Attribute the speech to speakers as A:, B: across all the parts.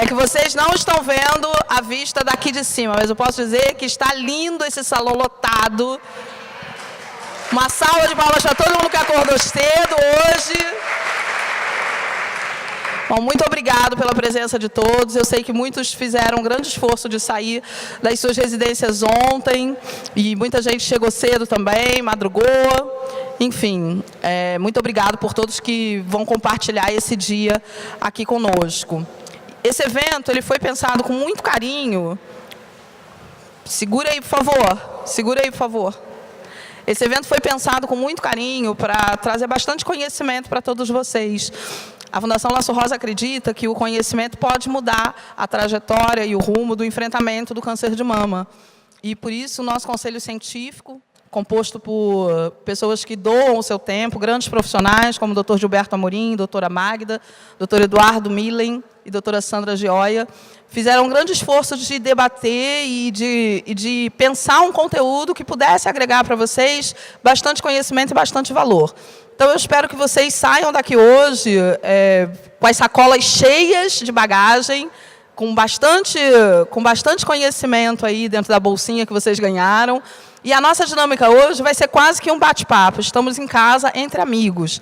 A: é que vocês não estão vendo a vista daqui de cima, mas eu posso dizer que está lindo esse salão lotado. Uma salva de palmas para todo mundo que acordou cedo hoje. Bom, muito obrigado pela presença de todos. Eu sei que muitos fizeram um grande esforço de sair das suas residências ontem, e muita gente chegou cedo também, madrugou. Enfim, muito obrigado por todos que vão compartilhar esse dia aqui conosco. Esse evento ele foi pensado com muito carinho. Segura aí, por favor. Segura aí, por favor. Esse evento foi pensado com muito carinho para trazer bastante conhecimento para todos vocês. A Fundação Laço Rosa acredita que o conhecimento pode mudar a trajetória e o rumo do enfrentamento do câncer de mama. E, por isso, o nosso conselho científico, composto por pessoas que doam o seu tempo, grandes profissionais, como o Dr. Gilberto Amorim, doutora Magda, Dr. Eduardo Millen e doutora Sandra Gioia, fizeram um grande esforço de debater e de pensar um conteúdo que pudesse agregar para vocês bastante conhecimento e bastante valor. Então, eu espero que vocês saiam daqui hoje com as sacolas cheias de bagagem, com bastante conhecimento aí dentro da bolsinha que vocês ganharam. E a nossa dinâmica hoje vai ser quase que um bate-papo. Estamos em casa entre amigos.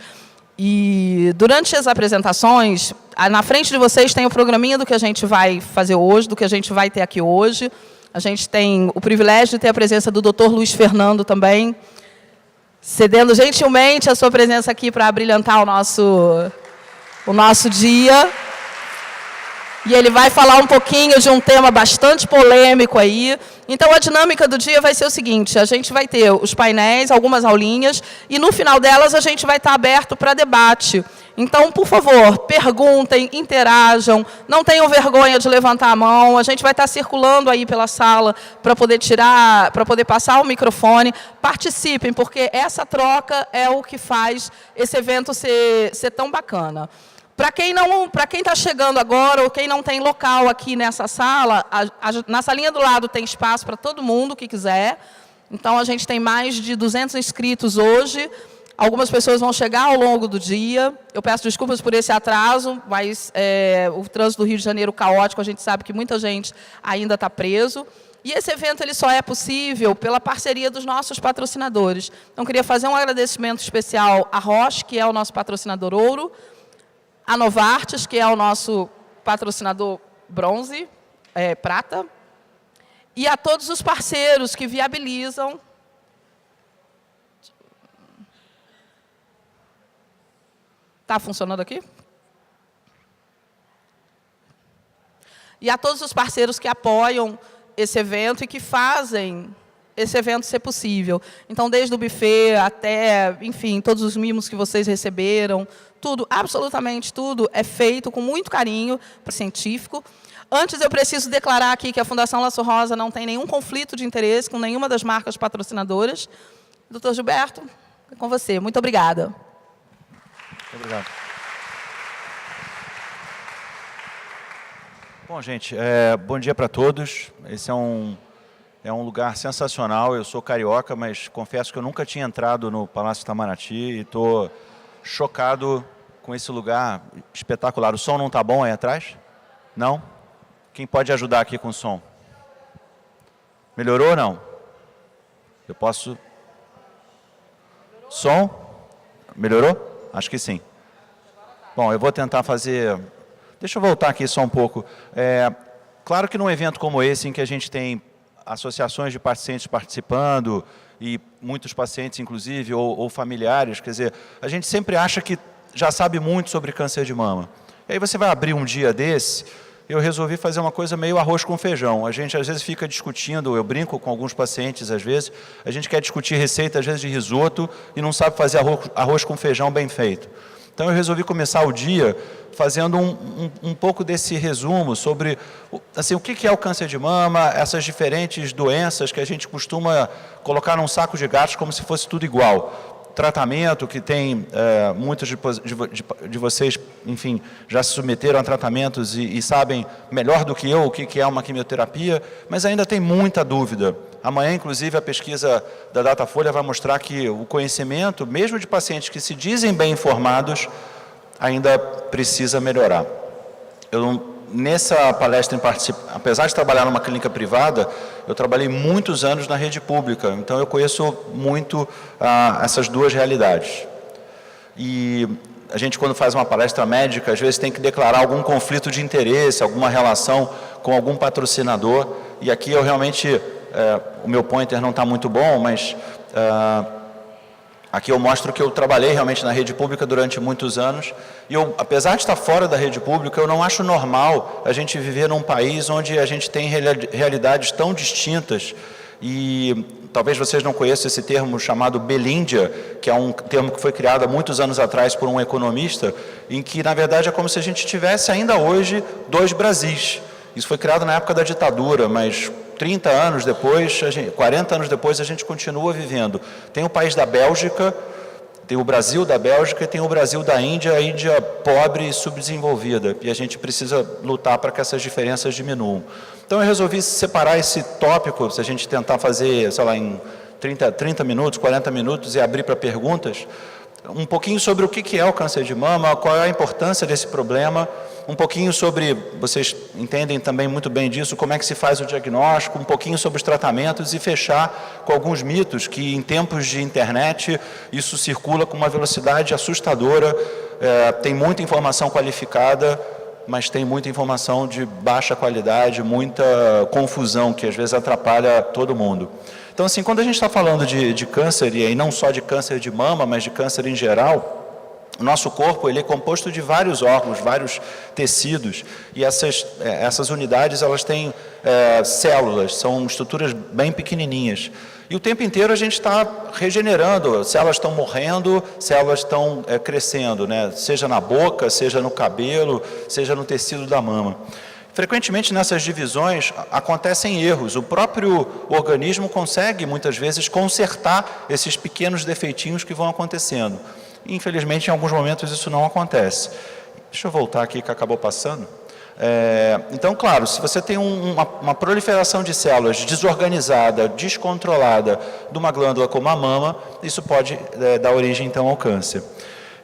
A: E durante as apresentações, na frente de vocês tem o programinha do que a gente vai fazer hoje, do que a gente vai ter aqui hoje. A gente tem o privilégio de ter a presença do Dr. Luiz Fernando também, cedendo gentilmente a sua presença aqui para abrilhantar o nosso dia. E ele vai falar um pouquinho de um tema bastante polêmico aí. Então, a dinâmica do dia vai ser o seguinte: a gente vai ter os painéis, algumas aulinhas, e no final delas a gente vai estar aberto para debate. Então, por favor, perguntem, interajam, não tenham vergonha de levantar a mão. A gente vai estar circulando aí pela sala para poder passar o microfone. Participem, porque essa troca é o que faz esse evento ser tão bacana. Para quem está chegando agora, ou quem não tem local aqui nessa sala, na salinha do lado tem espaço para todo mundo que quiser. Então, a gente tem mais de 200 inscritos hoje. Algumas pessoas vão chegar ao longo do dia. Eu peço desculpas por esse atraso, mas o trânsito do Rio de Janeiro caótico, a gente sabe que muita gente ainda está preso. E esse evento ele só é possível pela parceria dos nossos patrocinadores. Então, queria fazer um agradecimento especial à Roche, que é o nosso patrocinador ouro, a Novartis, que é o nosso patrocinador bronze, prata, e a todos os parceiros que viabilizam Está funcionando aqui? E a todos os parceiros que apoiam esse evento e que fazem esse evento ser possível. Então, desde o buffet até, enfim, todos os mimos que vocês receberam, tudo, absolutamente tudo, é feito com muito carinho para o científico. Antes, eu preciso declarar aqui que a Fundação Laço Rosa não tem nenhum conflito de interesse com nenhuma das marcas patrocinadoras. Doutor Gilberto, é com você. Muito obrigada.
B: Muito obrigado. Bom, gente, bom dia para todos. Esse é um lugar sensacional. Eu sou carioca, mas confesso que eu nunca tinha entrado no Palácio Itamaraty e estou chocado com esse lugar espetacular. O som não está bom aí atrás? Não? Quem pode ajudar aqui com o som? Melhorou ou não? Eu posso... Som? Melhorou? Acho que sim. Bom, eu vou tentar fazer... Deixa eu voltar aqui só um pouco. Claro que num evento como esse, em que a gente tem associações de pacientes participando, e muitos pacientes, inclusive, ou familiares, quer dizer, a gente sempre acha que já sabe muito sobre câncer de mama. E aí você vai abrir um dia desse, eu resolvi fazer uma coisa meio arroz com feijão. A gente, às vezes, fica discutindo, eu brinco com alguns pacientes, às vezes, a gente quer discutir receita, às vezes, de risoto, e não sabe fazer arroz com feijão bem feito. Então, eu resolvi começar o dia fazendo um pouco desse resumo sobre assim, o que é o câncer de mama, essas diferentes doenças que a gente costuma colocar num saco de gatos como se fosse tudo igual. Tratamento, que tem muitos de vocês, enfim, já se submeteram a tratamentos e sabem melhor do que eu o que é uma quimioterapia, mas ainda tem muita dúvida. Amanhã, inclusive, a pesquisa da Datafolha vai mostrar que o conhecimento, mesmo de pacientes que se dizem bem informados, ainda precisa melhorar. Eu nessa palestra, apesar de trabalhar numa clínica privada, eu trabalhei muitos anos na rede pública, então eu conheço muito essas duas realidades. E a gente, quando faz uma palestra médica, às vezes tem que declarar algum conflito de interesse, alguma relação com algum patrocinador, e aqui eu realmente, o meu pointer não está muito bom, mas aqui eu mostro que eu trabalhei realmente na rede pública durante muitos anos, e eu, apesar de estar fora da rede pública, eu não acho normal a gente viver num país onde a gente tem realidades tão distintas, e talvez vocês não conheçam esse termo chamado Belíndia, que é um termo que foi criado há muitos anos atrás por um economista, em que, na verdade, é como se a gente tivesse ainda hoje dois Brasis. Isso foi criado na época da ditadura, mas 30 anos depois, 40 anos depois, a gente continua vivendo. Tem o país da Bélgica, tem o Brasil da Bélgica e tem o Brasil da Índia, a Índia pobre e subdesenvolvida. E a gente precisa lutar para que essas diferenças diminuam. Então eu resolvi separar esse tópico, se a gente tentar fazer, sei lá, em 30 minutos, 40 minutos e abrir para perguntas, um pouquinho sobre o que é o câncer de mama, qual é a importância desse problema, um pouquinho sobre, vocês entendem também muito bem disso, como é que se faz o diagnóstico, um pouquinho sobre os tratamentos e fechar com alguns mitos que em tempos de internet isso circula com uma velocidade assustadora, tem muita informação qualificada, mas tem muita informação de baixa qualidade, muita confusão que às vezes atrapalha todo mundo. Então, assim, quando a gente está falando de câncer, e aí não só de câncer de mama, mas de câncer em geral, o nosso corpo ele é composto de vários órgãos, vários tecidos, e essas unidades elas têm células, são estruturas bem pequenininhas. E o tempo inteiro a gente está regenerando, células estão morrendo, células estão crescendo, né? Seja na boca, seja no cabelo, seja no tecido da mama. Frequentemente nessas divisões acontecem erros, o próprio organismo consegue muitas vezes consertar esses pequenos defeitinhos que vão acontecendo. Infelizmente em alguns momentos isso não acontece. Deixa eu voltar aqui que acabou passando. Então, claro, se você tem uma proliferação de células desorganizada, descontrolada de uma glândula como a mama, isso pode dar origem então ao câncer.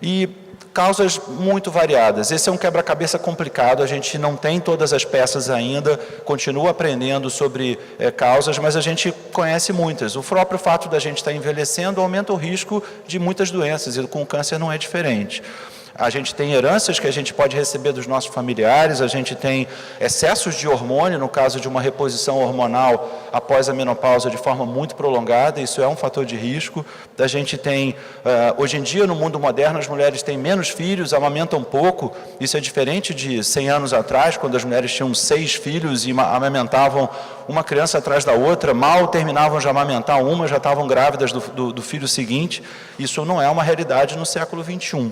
B: E causas muito variadas. Esse é um quebra-cabeça complicado, a gente não tem todas as peças ainda, continua aprendendo sobre causas, mas a gente conhece muitas. O próprio fato da gente estar envelhecendo aumenta o risco de muitas doenças, e com o câncer não é diferente. A gente tem heranças que a gente pode receber dos nossos familiares, a gente tem excessos de hormônio, no caso de uma reposição hormonal após a menopausa de forma muito prolongada, isso é um fator de risco. A gente tem, hoje em dia no mundo moderno, as mulheres têm menos filhos, amamentam pouco, isso é diferente de 100 anos atrás, quando as mulheres tinham 6 filhos e amamentavam uma criança atrás da outra, mal terminavam de amamentar uma, já estavam grávidas do filho seguinte. Isso não é uma realidade no século XXI.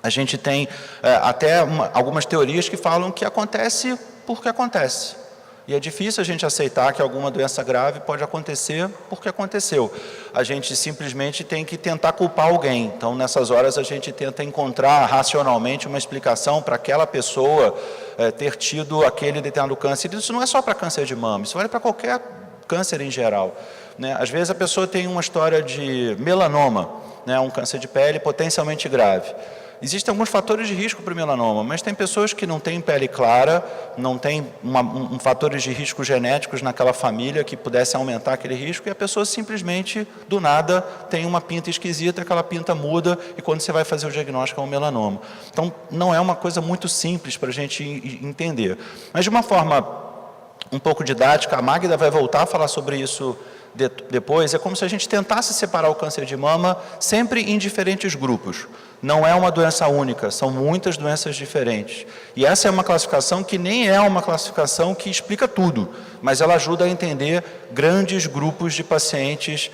B: A gente tem até algumas teorias que falam que acontece porque acontece. E é difícil a gente aceitar que alguma doença grave pode acontecer porque aconteceu. A gente simplesmente tem que tentar culpar alguém. Então, nessas horas, a gente tenta encontrar racionalmente uma explicação para aquela pessoa ter tido aquele determinado câncer. Isso não é só para câncer de mama, isso vale para qualquer câncer em geral, né? Às vezes a pessoa tem uma história de melanoma, né? Um câncer de pele potencialmente grave. Existem alguns fatores de risco para o melanoma, mas tem pessoas que não têm pele clara, não têm fatores de risco genéticos naquela família que pudessem aumentar aquele risco, e a pessoa simplesmente, do nada, tem uma pinta esquisita, aquela pinta muda, e quando você vai fazer o diagnóstico é um melanoma. Então, não é uma coisa muito simples para a gente entender. Mas de uma forma um pouco didática, a Magda vai voltar a falar sobre isso depois, é como se a gente tentasse separar o câncer de mama sempre em diferentes grupos. Não é uma doença única, são muitas doenças diferentes. E essa é uma classificação que nem é uma classificação que explica tudo, mas ela ajuda a entender grandes grupos de pacientes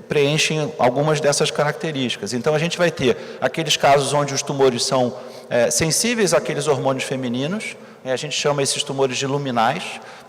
B: preenchem algumas dessas características. Então, a gente vai ter aqueles casos onde os tumores são sensíveis àqueles hormônios femininos, a gente chama esses tumores de luminais.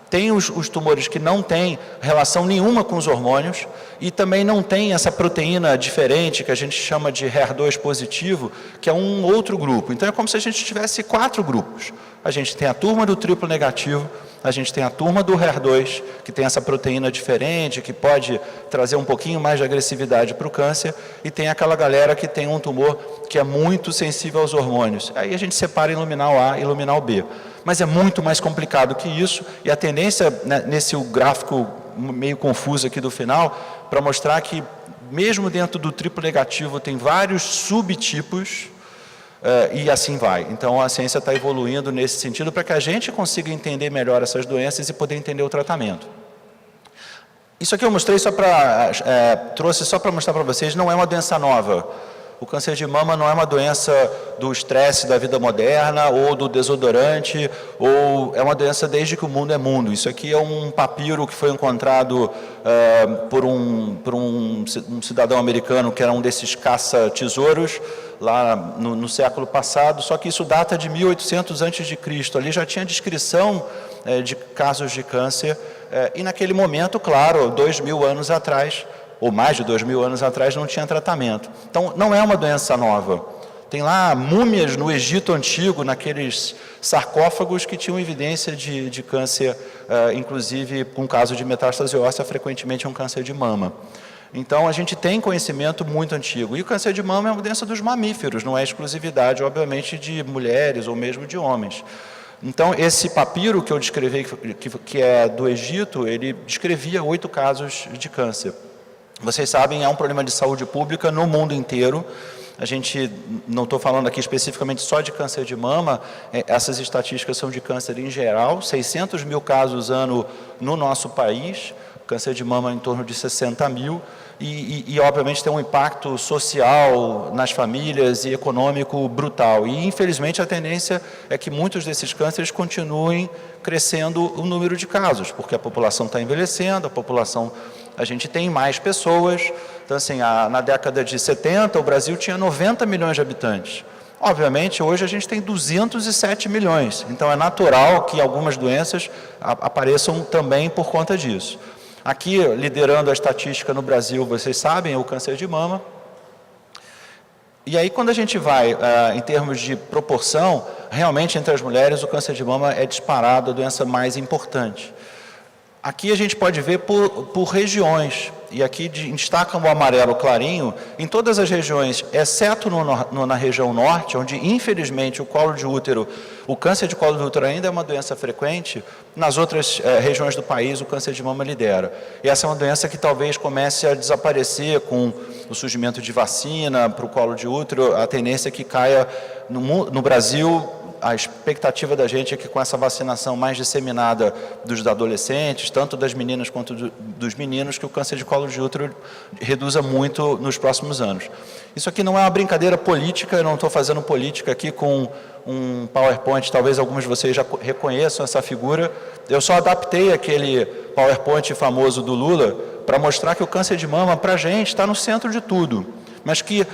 B: Tem os tumores que não têm relação nenhuma com os hormônios e também não tem essa proteína diferente que a gente chama de HER2 positivo, que é um outro grupo. Então é como se a gente tivesse 4 grupos. A gente tem a turma do triplo negativo, a gente tem a turma do HER2, que tem essa proteína diferente, que pode trazer um pouquinho mais de agressividade para o câncer, e tem aquela galera que tem um tumor que é muito sensível aos hormônios. Aí a gente separa em luminal A e luminal B. Mas é muito mais complicado que isso, e a tendência, né, nesse gráfico meio confuso aqui do final, para mostrar que mesmo dentro do triplo negativo tem vários subtipos, e assim vai. Então a ciência está evoluindo nesse sentido para que a gente consiga entender melhor essas doenças e poder entender o tratamento. Isso aqui eu mostrei só para, trouxe só para mostrar para vocês, não é uma doença nova. O câncer de mama não é uma doença do estresse da vida moderna ou do desodorante, ou é uma doença desde que o mundo é mundo. Isso aqui é um papiro que foi encontrado por um cidadão americano que era um desses caça-tesouros lá no século passado, só que isso data de 1800 a.C. Ali já tinha descrição de casos de câncer, e naquele momento, claro, 2.000 anos atrás, ou mais de 2.000 anos atrás, não tinha tratamento. Então, não é uma doença nova. Tem lá múmias no Egito Antigo, naqueles sarcófagos que tinham evidência de câncer, inclusive com caso de metástase óssea, frequentemente um câncer de mama. Então, a gente tem conhecimento muito antigo. E o câncer de mama é uma doença dos mamíferos, não é exclusividade, obviamente, de mulheres ou mesmo de homens. Então, esse papiro que eu descrevi, que é do Egito, ele descrevia 8 casos de câncer. Vocês sabem, é um problema de saúde pública no mundo inteiro. A gente, não estou falando aqui especificamente só de câncer de mama, essas estatísticas são de câncer em geral, 600 mil casos ano no nosso país, câncer de mama em torno de 60 mil, e obviamente tem um impacto social nas famílias e econômico brutal. E infelizmente a tendência é que muitos desses cânceres continuem crescendo o número de casos, porque a população está envelhecendo, a gente tem mais pessoas. Então, assim, na década de 70, o Brasil tinha 90 milhões de habitantes. Obviamente, hoje a gente tem 207 milhões. Então, é natural que algumas doenças apareçam também por conta disso. Aqui, liderando a estatística no Brasil, vocês sabem, é o câncer de mama. E aí, quando a gente vai, em termos de proporção, realmente, entre as mulheres, o câncer de mama é disparado a doença mais importante. Aqui a gente pode ver por regiões, e aqui destaca o amarelo clarinho, em todas as regiões, exceto na região norte, onde infelizmente o câncer de colo de útero ainda é uma doença frequente, nas outras regiões do país o câncer de mama lidera. E essa é uma doença que talvez comece a desaparecer com o surgimento de vacina para o colo de útero, a tendência é que caia no Brasil. A expectativa da gente é que com essa vacinação mais disseminada dos adolescentes, tanto das meninas quanto dos meninos, que o câncer de colo de útero reduza muito nos próximos anos. Isso aqui não é uma brincadeira política, eu não estou fazendo política aqui com um PowerPoint, talvez alguns de vocês já reconheçam essa figura. Eu só adaptei aquele PowerPoint famoso do Lula para mostrar que o câncer de mama, para a gente, está no centro de tudo, mas que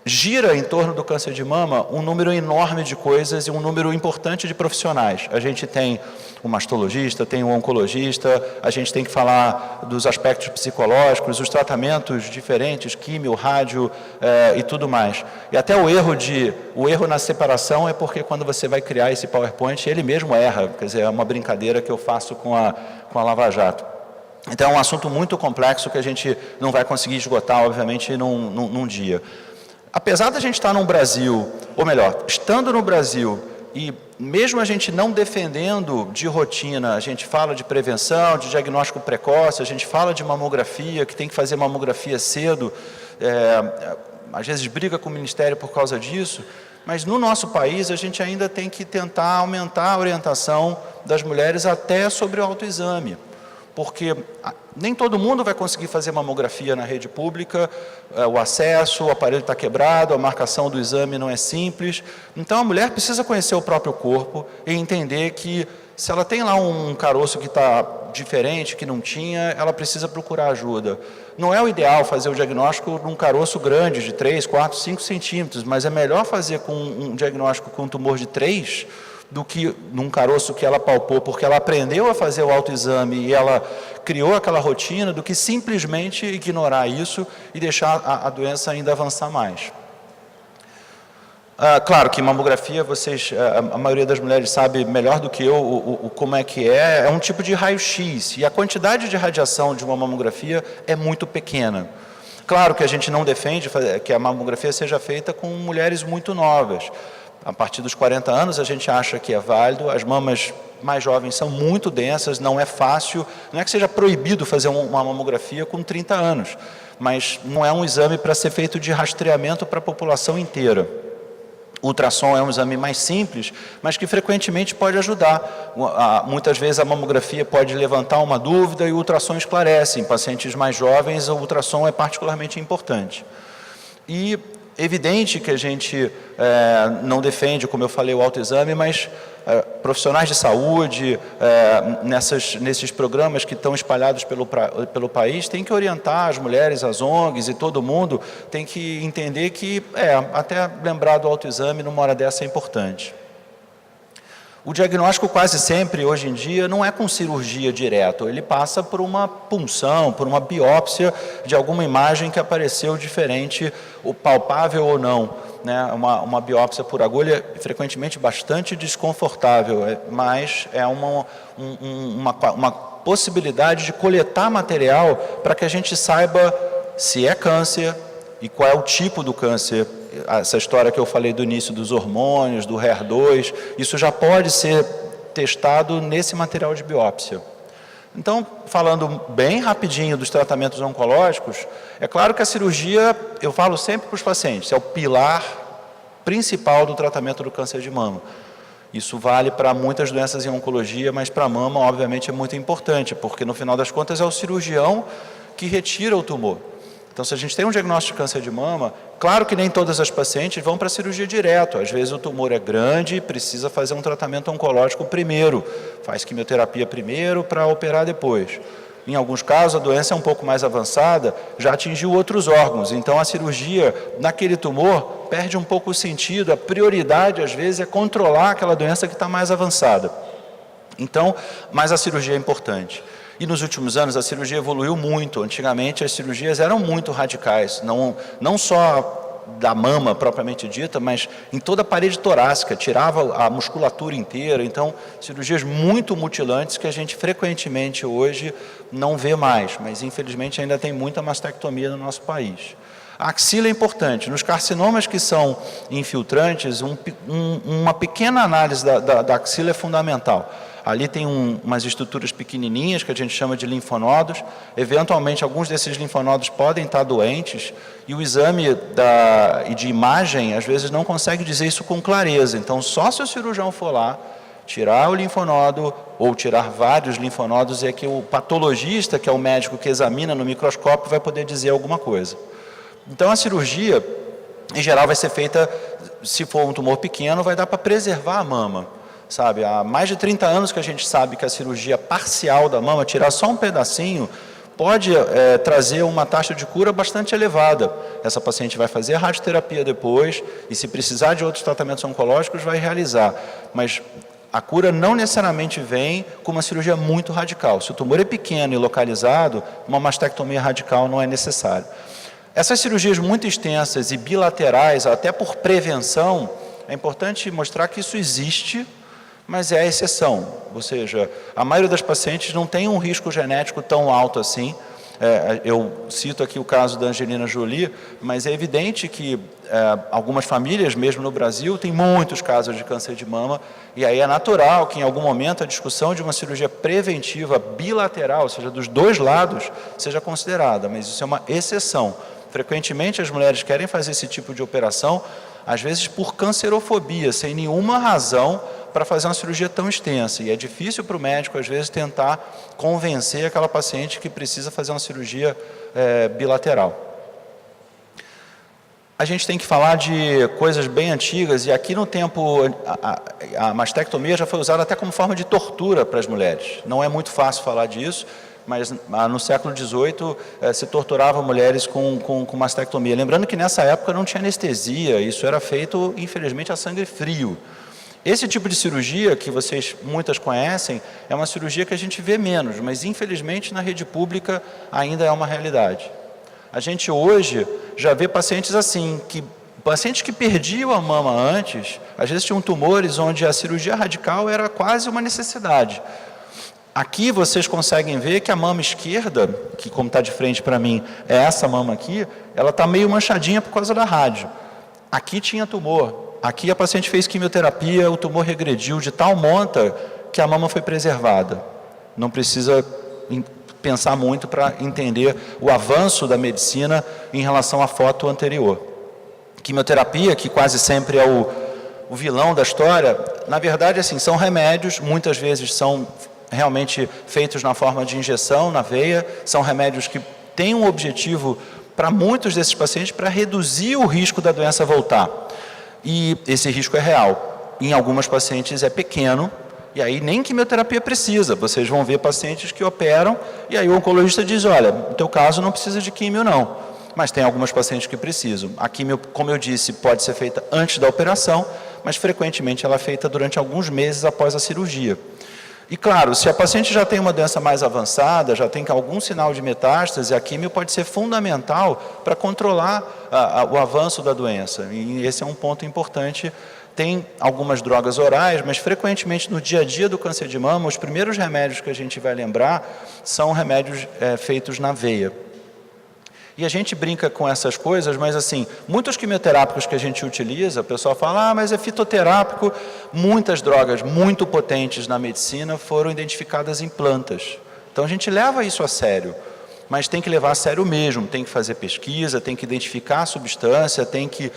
B: gira em torno do câncer de mama um número enorme de coisas e um número importante de profissionais. A gente tem um mastologista, tem um oncologista, a gente tem que falar dos aspectos psicológicos, os tratamentos diferentes, químio, rádio e tudo mais. E até o erro na separação é porque quando você vai criar esse PowerPoint, ele mesmo erra, quer dizer, é uma brincadeira que eu faço com a Lava Jato. Então é um assunto muito complexo que a gente não vai conseguir esgotar, obviamente, num dia. Apesar da gente estar no Brasil, ou melhor, estando no Brasil, e mesmo a gente não defendendo de rotina, a gente fala de prevenção, de diagnóstico precoce, a gente fala de mamografia, que tem que fazer mamografia cedo, às vezes briga com o Ministério por causa disso, mas no nosso país a gente ainda tem que tentar aumentar a orientação das mulheres até sobre o autoexame. Porque nem todo mundo vai conseguir fazer mamografia na rede pública, o acesso, o aparelho está quebrado, a marcação do exame não é simples. Então, a mulher precisa conhecer o próprio corpo e entender que, se ela tem lá um caroço que está diferente, que não tinha, ela precisa procurar ajuda. Não é o ideal fazer o diagnóstico num caroço grande, de 3, 4, 5 centímetros, mas é melhor fazer com um diagnóstico com um tumor de 3, do que num caroço que ela palpou, porque ela aprendeu a fazer o autoexame e ela criou aquela rotina, do que simplesmente ignorar isso e deixar a doença ainda avançar mais. Claro que mamografia, a maioria das mulheres sabe melhor do que eu como é que é um tipo de raio-x, e a quantidade de radiação de uma mamografia é muito pequena. Claro que a gente não defende que a mamografia seja feita com mulheres muito novas. A partir dos 40 anos a gente acha que é válido, as mamas mais jovens são muito densas, não é fácil, não é que seja proibido fazer uma mamografia com 30 anos, mas não é um exame para ser feito de rastreamento para a população inteira. O ultrassom é um exame mais simples, mas que frequentemente pode ajudar. Muitas vezes a mamografia pode levantar uma dúvida e o ultrassom esclarece. Em pacientes mais jovens, o ultrassom é particularmente importante. E evidente que a gente não defende, como eu falei, o autoexame, mas profissionais de saúde, nesses programas que estão espalhados pelo país, tem que orientar as mulheres, as ONGs e todo mundo, tem que entender que, até lembrar do autoexame numa hora dessa é importante. O diagnóstico quase sempre, hoje em dia, não é com cirurgia direto, ele passa por uma punção, por uma biópsia de alguma imagem que apareceu diferente, ou palpável ou não, né? Uma biópsia por agulha, frequentemente bastante desconfortável, mas é uma possibilidade de coletar material para que a gente saiba se é câncer e qual é o tipo do câncer. Essa história que eu falei do início dos hormônios, do HER2, isso já pode ser testado nesse material de biópsia. Então, falando bem rapidinho dos tratamentos oncológicos, é claro que a cirurgia, eu falo sempre para os pacientes, é o pilar principal do tratamento do câncer de mama. Isso vale para muitas doenças em oncologia, mas para a mama, obviamente, é muito importante, porque no final das contas é o cirurgião que retira o tumor. Então, se a gente tem um diagnóstico de câncer de mama, claro que nem todas as pacientes vão para a cirurgia direto. Às vezes o tumor é grande e precisa fazer um tratamento oncológico primeiro. Faz quimioterapia primeiro para operar depois. Em alguns casos, a doença é um pouco mais avançada, já atingiu outros órgãos. Então, a cirurgia naquele tumor perde um pouco o sentido. A prioridade, às vezes, é controlar aquela doença que está mais avançada. Então, mas a cirurgia é importante. E nos últimos anos a cirurgia evoluiu muito. Antigamente as cirurgias eram muito radicais, não só da mama propriamente dita, mas em toda a parede torácica, tirava a musculatura inteira. Então, cirurgias muito mutilantes que a gente frequentemente hoje não vê mais, mas infelizmente ainda tem muita mastectomia no nosso país. A axila é importante. Nos carcinomas que são infiltrantes, uma pequena análise da axila é fundamental. Ali tem umas estruturas pequenininhas que a gente chama de linfonodos. Eventualmente, alguns desses linfonodos podem estar doentes e o exame de imagem, às vezes, não consegue dizer isso com clareza. Então, só se o cirurgião for lá, tirar o linfonodo ou tirar vários linfonodos, é que o patologista, que é o médico que examina no microscópio, vai poder dizer alguma coisa. Então, a cirurgia, em geral, vai ser feita, se for um tumor pequeno, vai dar para preservar a mama. Sabe, há mais de 30 anos que a gente sabe que a cirurgia parcial da mama, tirar só um pedacinho, pode trazer uma taxa de cura bastante elevada. Essa paciente vai fazer a radioterapia depois e, se precisar de outros tratamentos oncológicos, vai realizar. Mas a cura não necessariamente vem com uma cirurgia muito radical. Se o tumor é pequeno e localizado, uma mastectomia radical não é necessária. Essas cirurgias muito extensas e bilaterais, até por prevenção, é importante mostrar que isso existe, mas é a exceção, ou seja, a maioria das pacientes não tem um risco genético tão alto assim. Eu cito aqui o caso da Angelina Jolie, mas é evidente que algumas famílias, mesmo no Brasil, têm muitos casos de câncer de mama, e aí é natural que em algum momento a discussão de uma cirurgia preventiva bilateral, ou seja, dos dois lados, seja considerada, mas isso é uma exceção. Frequentemente as mulheres querem fazer esse tipo de operação, às vezes por cancerofobia, sem nenhuma razão para fazer uma cirurgia tão extensa. E é difícil para o médico, às vezes, tentar convencer aquela paciente que precisa fazer uma cirurgia bilateral. A gente tem que falar de coisas bem antigas, e aqui no tempo a mastectomia já foi usada até como forma de tortura para as mulheres. Não é muito fácil falar disso, mas no século XVIII se torturava mulheres com mastectomia. Lembrando que nessa época não tinha anestesia, isso era feito, infelizmente, a sangue frio. Esse tipo de cirurgia, que muitas conhecem, é uma cirurgia que a gente vê menos, mas infelizmente na rede pública ainda é uma realidade. A gente hoje já vê pacientes assim, que Pacientes que perdiam a mama antes, às vezes tinham tumores onde a cirurgia radical era quase uma necessidade. Aqui vocês conseguem ver que a mama esquerda, que como está de frente para mim, é essa mama aqui, ela está meio manchadinha por causa da rádio. Aqui tinha tumor. Aqui a paciente fez quimioterapia, o tumor regrediu de tal monta que a mama foi preservada. Não precisa pensar muito para entender o avanço da medicina em relação à foto anterior. Quimioterapia, que quase sempre é o vilão da história, na verdade, assim, são remédios, muitas vezes são realmente feitos na forma de injeção na veia, são remédios que têm um objetivo para muitos desses pacientes para reduzir o risco da doença voltar. E esse risco é real. Em algumas pacientes é pequeno, e aí nem quimioterapia precisa. Vocês vão ver pacientes que operam, e aí o oncologista diz, olha, no teu caso não precisa de químio não, mas tem algumas pacientes que precisam. A químio, como eu disse, pode ser feita antes da operação, mas frequentemente ela é feita durante alguns meses após a cirurgia. E claro, se a paciente já tem uma doença mais avançada, já tem algum sinal de metástase, a químio pode ser fundamental para controlar o avanço da doença. E esse é um ponto importante. Tem algumas drogas orais, mas frequentemente no dia a dia do câncer de mama, os primeiros remédios que a gente vai lembrar são remédios feitos na veia. E a gente brinca com essas coisas, mas assim, muitos quimioterápicos que a gente utiliza, o pessoal fala, mas é fitoterápico. Muitas drogas muito potentes na medicina foram identificadas em plantas. Então a gente leva isso a sério, mas tem que levar a sério mesmo, tem que fazer pesquisa, tem que identificar a substância, tem que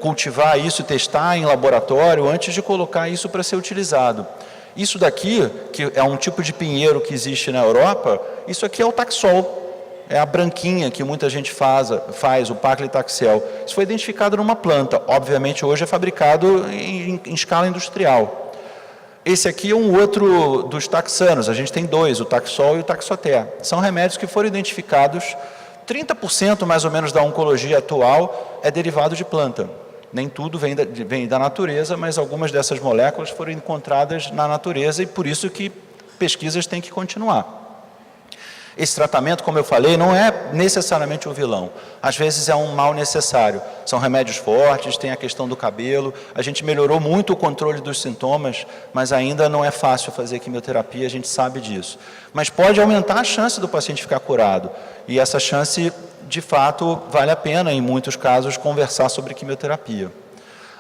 B: cultivar isso, testar em laboratório antes de colocar isso para ser utilizado. Isso daqui, que é um tipo de pinheiro que existe na Europa, isso aqui é o Taxol. É a branquinha que muita gente faz o paclitaxel. Isso foi identificado numa planta. Obviamente, hoje é fabricado em escala industrial. Esse aqui é um outro dos taxanos. A gente tem dois, o Taxol e o Taxotere. São remédios que foram identificados. 30% mais ou menos da oncologia atual é derivado de planta. Nem tudo vem da natureza, mas algumas dessas moléculas foram encontradas na natureza e por isso que pesquisas têm que continuar. Esse tratamento, como eu falei, não é necessariamente um vilão. Às vezes é um mal necessário. São remédios fortes, tem a questão do cabelo. A gente melhorou muito o controle dos sintomas, mas ainda não é fácil fazer quimioterapia, a gente sabe disso. Mas pode aumentar a chance do paciente ficar curado. E essa chance, de fato, vale a pena, em muitos casos, conversar sobre quimioterapia.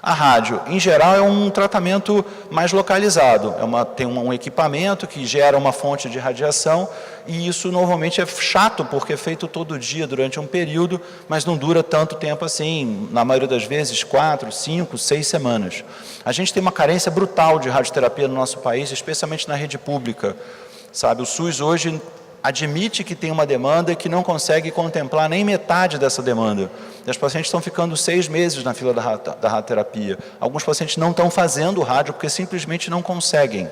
B: A rádio, em geral, é um tratamento mais localizado. Tem um equipamento que gera uma fonte de radiação e isso normalmente é chato porque é feito todo dia durante um período, mas não dura tanto tempo assim, na maioria das vezes 4, 5, 6 semanas. A gente tem uma carência brutal de radioterapia no nosso país, especialmente na rede pública. Sabe, o SUS hoje admite que tem uma demanda e que não consegue contemplar nem metade dessa demanda. E as pacientes estão ficando 6 meses na fila da radioterapia. Alguns pacientes não estão fazendo rádio porque simplesmente não conseguem.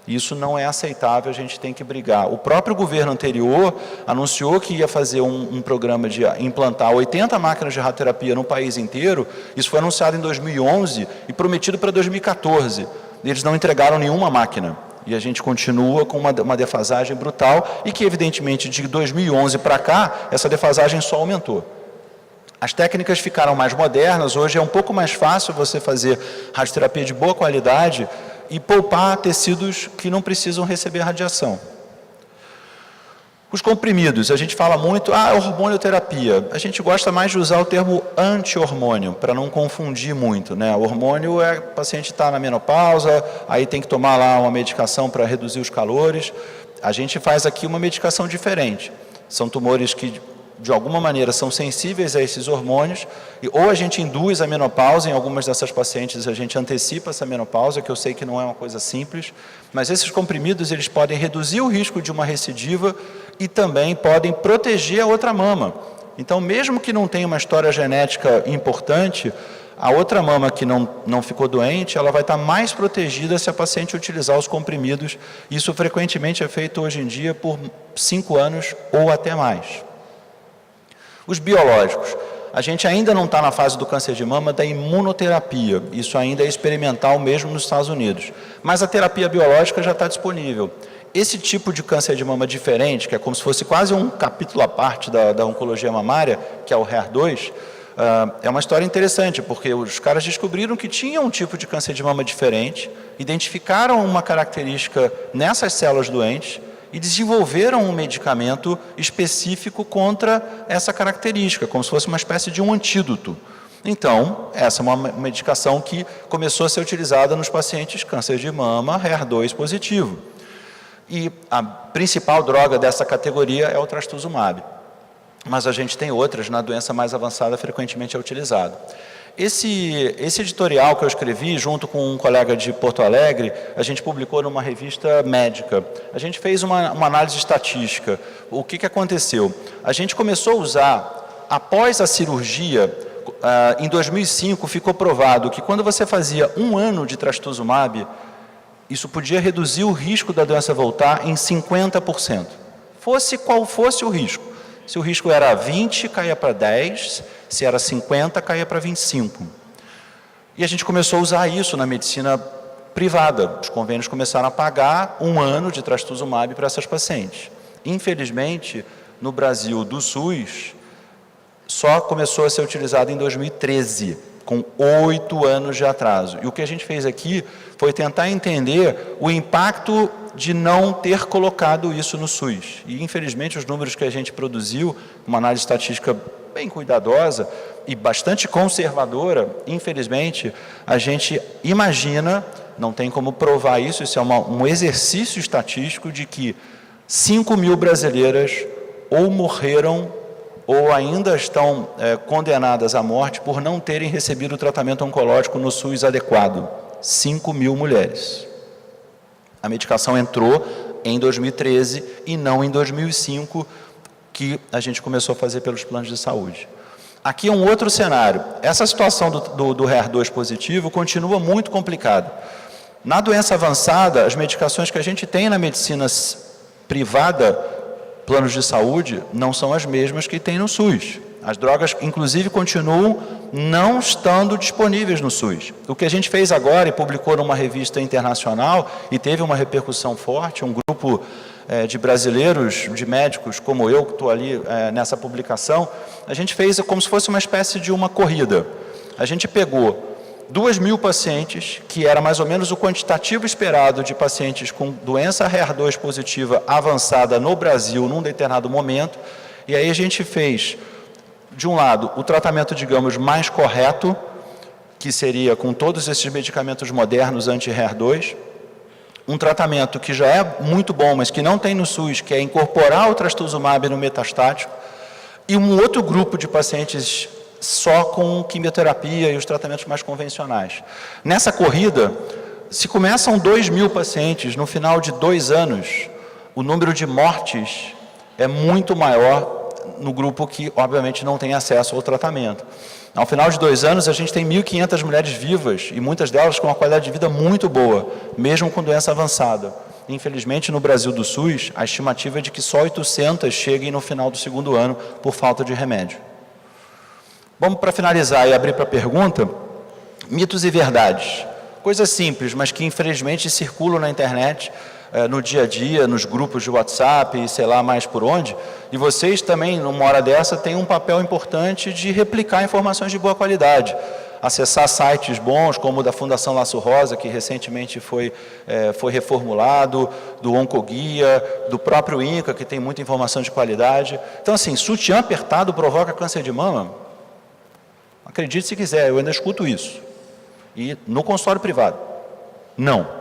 B: Isso não é aceitável, a gente tem que brigar. O próprio governo anterior anunciou que ia fazer um programa de implantar 80 máquinas de radioterapia no país inteiro. Isso foi anunciado em 2011 e prometido para 2014. Eles não entregaram nenhuma máquina. E a gente continua com uma defasagem brutal e que, evidentemente, de 2011 para cá, essa defasagem só aumentou. As técnicas ficaram mais modernas, hoje é um pouco mais fácil você fazer radioterapia de boa qualidade e poupar tecidos que não precisam receber radiação. Os comprimidos, a gente fala muito, hormonioterapia. A gente gosta mais de usar o termo anti-hormônio, para não confundir muito, né? O hormônio o paciente está na menopausa, aí tem que tomar lá uma medicação para reduzir os calores. A gente faz aqui uma medicação diferente. São tumores que, de alguma maneira, são sensíveis a esses hormônios, ou a gente induz a menopausa, em algumas dessas pacientes a gente antecipa essa menopausa, que eu sei que não é uma coisa simples, mas esses comprimidos eles podem reduzir o risco de uma recidiva e também podem proteger a outra mama. Então, mesmo que não tenha uma história genética importante, a outra mama que não ficou doente, ela vai estar mais protegida se a paciente utilizar os comprimidos. Isso frequentemente é feito hoje em dia por 5 anos ou até mais. Os biológicos. A gente ainda não está na fase do câncer de mama da imunoterapia. Isso ainda é experimental mesmo nos Estados Unidos. Mas a terapia biológica já está disponível. Esse tipo de câncer de mama diferente, que é como se fosse quase um capítulo à parte da oncologia mamária, que é o HER2, É uma história interessante, porque os caras descobriram que tinha um tipo de câncer de mama diferente, identificaram uma característica nessas células doentes e desenvolveram um medicamento específico contra essa característica, como se fosse uma espécie de um antídoto. Então, essa é uma medicação que começou a ser utilizada nos pacientes câncer de mama HER2 positivo. E a principal droga dessa categoria é o trastuzumab. Mas a gente tem outras, na doença mais avançada, frequentemente é utilizado. Esse editorial que eu escrevi, junto com um colega de Porto Alegre, a gente publicou numa revista médica. A gente fez uma análise estatística. O que aconteceu? A gente começou a usar, após a cirurgia, em 2005, ficou provado que quando você fazia 1 ano de trastuzumab, isso podia reduzir o risco da doença voltar em 50%. Fosse qual fosse o risco. Se o risco era 20, caía para 10, se era 50, caía para 25. E a gente começou a usar isso na medicina privada. Os convênios começaram a pagar 1 ano de trastuzumab para essas pacientes. Infelizmente, no Brasil do SUS, só começou a ser utilizado em 2013, com 8 anos de atraso. E o que a gente fez aqui foi tentar entender o impacto de não ter colocado isso no SUS. E, infelizmente, os números que a gente produziu, uma análise estatística bem cuidadosa e bastante conservadora, infelizmente, a gente imagina, não tem como provar isso, isso é um exercício estatístico de que 5.000 brasileiras ou morreram ou ainda estão condenadas à morte por não terem recebido o tratamento oncológico no SUS adequado. 5.000 mulheres. A medicação entrou em 2013 e não em 2005, que a gente começou a fazer pelos planos de saúde. Aqui é um outro cenário. Essa situação do HER2 positivo continua muito complicada. Na doença avançada, as medicações que a gente tem na medicina privada, planos de saúde, não são as mesmas que tem no SUS. As drogas, inclusive, continuam não estando disponíveis no SUS. O que a gente fez agora e publicou numa revista internacional e teve uma repercussão forte, um grupo de brasileiros, de médicos como eu, que estou ali nessa publicação, a gente fez como se fosse uma espécie de uma corrida. A gente pegou 2.000 pacientes, que era mais ou menos o quantitativo esperado de pacientes com doença HER2 positiva avançada no Brasil num determinado momento, e aí a gente fez, de um lado, o tratamento, digamos, mais correto, que seria com todos esses medicamentos modernos anti-HER2, um tratamento que já é muito bom, mas que não tem no SUS, que é incorporar o trastuzumab no metastático, e um outro grupo de pacientes só com quimioterapia e os tratamentos mais convencionais. Nessa corrida, se começam 2.000 pacientes, no final de 2 anos, o número de mortes é muito maior no grupo que, obviamente, não tem acesso ao tratamento. Ao final de 2 anos, a gente tem 1.500 mulheres vivas, e muitas delas com uma qualidade de vida muito boa, mesmo com doença avançada. Infelizmente, no Brasil do SUS, a estimativa é de que só 800 cheguem no final do 2º ano por falta de remédio. Vamos, para finalizar e abrir para a pergunta, mitos e verdades. Coisas simples, mas que infelizmente circulam na internet, no dia a dia, nos grupos de WhatsApp e sei lá mais por onde. E vocês também, numa hora dessa, têm um papel importante de replicar informações de boa qualidade. Acessar sites bons, como o da Fundação Laço Rosa, que recentemente foi reformulado, do Oncoguia, do próprio INCA, que tem muita informação de qualidade. Então, assim, sutiã apertado provoca câncer de mama? Acredite se quiser, eu ainda escuto isso. E no consultório privado, não.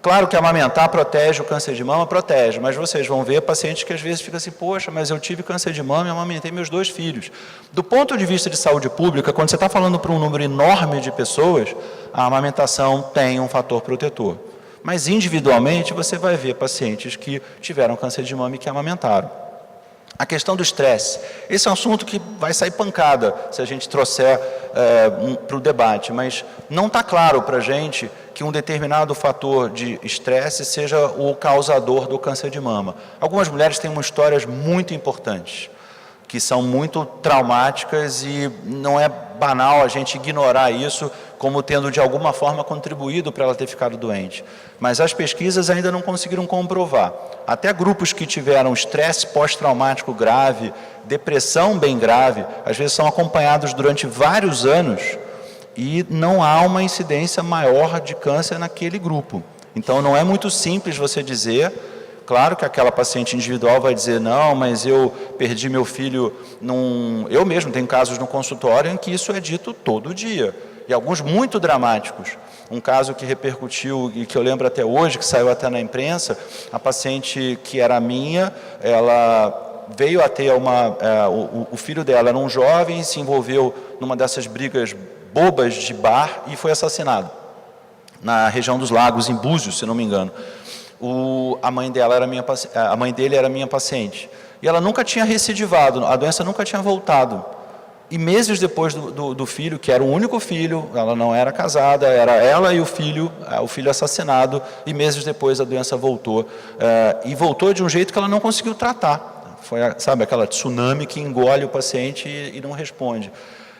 B: Claro que amamentar protege o câncer de mama, protege, mas vocês vão ver pacientes que às vezes ficam assim, poxa, mas eu tive câncer de mama e amamentei meus 2 filhos. Do ponto de vista de saúde pública, quando você está falando para um número enorme de pessoas, a amamentação tem um fator protetor. Mas individualmente você vai ver pacientes que tiveram câncer de mama e que amamentaram. A questão do estresse. Esse é um assunto que vai sair pancada se a gente trouxer para o debate, mas não está claro para a gente que um determinado fator de estresse seja o causador do câncer de mama. Algumas mulheres têm umas histórias muito importantes. que são muito traumáticas e não é banal a gente ignorar isso como tendo de alguma forma contribuído para ela ter ficado doente. Mas as pesquisas ainda não conseguiram comprovar. Até grupos que tiveram estresse pós-traumático grave, depressão bem grave, às vezes são acompanhados durante vários anos e não há uma incidência maior de câncer naquele grupo. Então não é muito simples você dizer. Claro que aquela paciente individual vai dizer, não, mas eu perdi meu filho Eu mesmo tenho casos no consultório em que isso é dito todo dia. E alguns muito dramáticos. Um caso que repercutiu e que eu lembro até hoje, que saiu até na imprensa, a paciente que era minha, ela veio a ter o filho dela era um jovem, se envolveu numa dessas brigas bobas de bar e foi assassinado. Na região dos Lagos, em Búzios, se não me engano. A mãe dele era minha paciente. E ela nunca tinha recidivado, a doença nunca tinha voltado. E meses depois do filho, que era o único filho, ela não era casada, era ela e o filho assassinado, e meses depois a doença voltou. E voltou de um jeito que ela não conseguiu tratar. Foi, sabe, aquela tsunami que engole o paciente e não responde.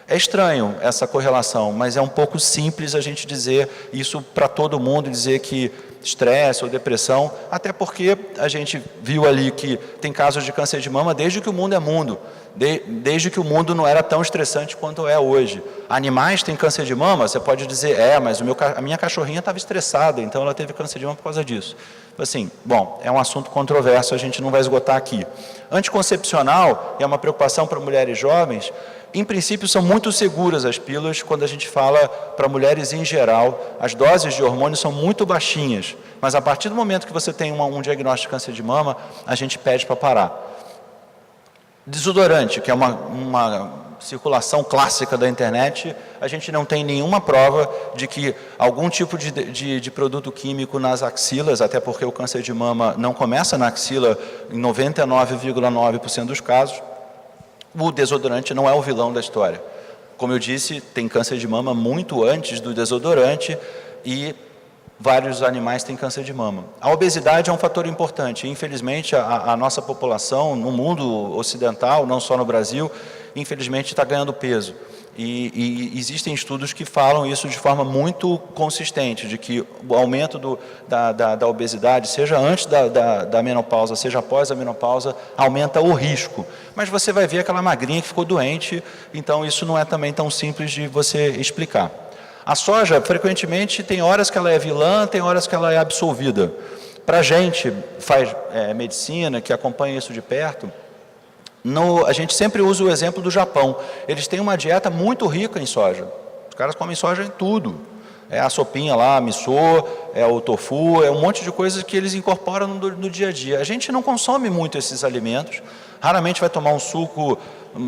B: É estranho essa correlação, mas é um pouco simples a gente dizer isso para todo mundo, dizer que estresse ou depressão, até porque a gente viu ali que tem casos de câncer de mama desde que o mundo é mundo, desde que o mundo não era tão estressante quanto é hoje. Animais têm câncer de mama, você pode dizer, mas a minha cachorrinha estava estressada, então ela teve câncer de mama por causa disso. Assim, bom, é um assunto controverso, a gente não vai esgotar aqui. Anticoncepcional é uma preocupação para mulheres jovens. Em princípio, são muito seguras as pílulas quando a gente fala para mulheres em geral. As doses de hormônios são muito baixinhas, mas a partir do momento que você tem um diagnóstico de câncer de mama, a gente pede para parar. Desodorante, que é uma circulação clássica da internet, a gente não tem nenhuma prova de que algum tipo de produto químico nas axilas, até porque o câncer de mama não começa na axila em 99,9% dos casos, o desodorante não é o vilão da história. Como eu disse, tem câncer de mama muito antes do desodorante e vários animais têm câncer de mama. A obesidade é um fator importante. Infelizmente, a nossa população, no mundo ocidental, não só no Brasil, infelizmente está ganhando peso. E existem estudos que falam isso de forma muito consistente, de que o aumento da obesidade, seja antes da menopausa, seja após a menopausa, aumenta o risco. Mas você vai ver aquela magrinha que ficou doente, então isso não é também tão simples de você explicar. A soja, frequentemente, tem horas que ela é vilã, tem horas que ela é absolvida. Para a gente, faz medicina, que acompanha isso de perto, a gente sempre usa o exemplo do Japão. Eles têm uma dieta muito rica em soja. Os caras comem soja em tudo. É a sopinha lá, a miso, é o tofu, é um monte de coisas que eles incorporam no dia a dia. A gente não consome muito esses alimentos. Raramente vai tomar um suco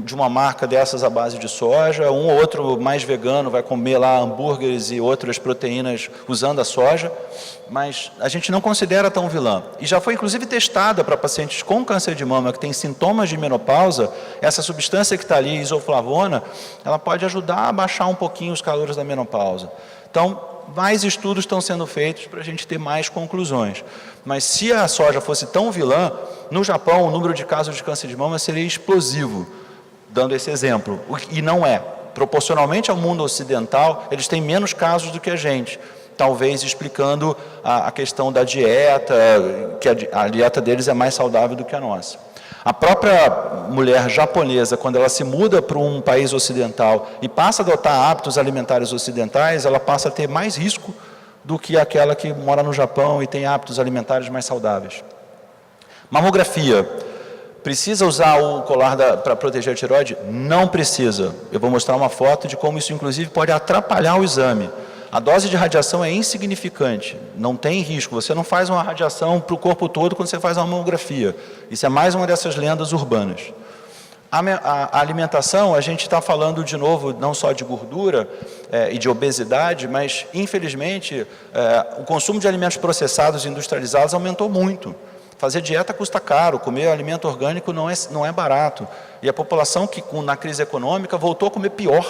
B: de uma marca dessas à base de soja. Um ou outro mais vegano vai comer lá hambúrgueres e outras proteínas usando a soja. Mas a gente não considera tão vilã. E já foi inclusive testada para pacientes com câncer de mama que têm sintomas de menopausa. Essa substância que está ali, isoflavona, ela pode ajudar a baixar um pouquinho os calores da menopausa. Então, mais estudos estão sendo feitos para a gente ter mais conclusões. Mas se a soja fosse tão vilã, no Japão o número de casos de câncer de mama seria explosivo, dando esse exemplo. E não é. Proporcionalmente ao mundo ocidental, eles têm menos casos do que a gente. Talvez explicando a questão da dieta, que a dieta deles é mais saudável do que a nossa. A própria mulher japonesa, quando ela se muda para um país ocidental e passa a adotar hábitos alimentares ocidentais, ela passa a ter mais risco do que aquela que mora no Japão e tem hábitos alimentares mais saudáveis. Mamografia. Precisa usar o colar para proteger a tireoide? Não precisa. Eu vou mostrar uma foto de como isso, inclusive, pode atrapalhar o exame. A dose de radiação é insignificante, não tem risco. Você não faz uma radiação para o corpo todo quando você faz uma mamografia. Isso é mais uma dessas lendas urbanas. A alimentação, a gente está falando de novo, não só de gordura e de obesidade, mas, infelizmente, o consumo de alimentos processados e industrializados aumentou muito. Fazer dieta custa caro, comer alimento orgânico não é barato. E a população que, na crise econômica, voltou a comer pior.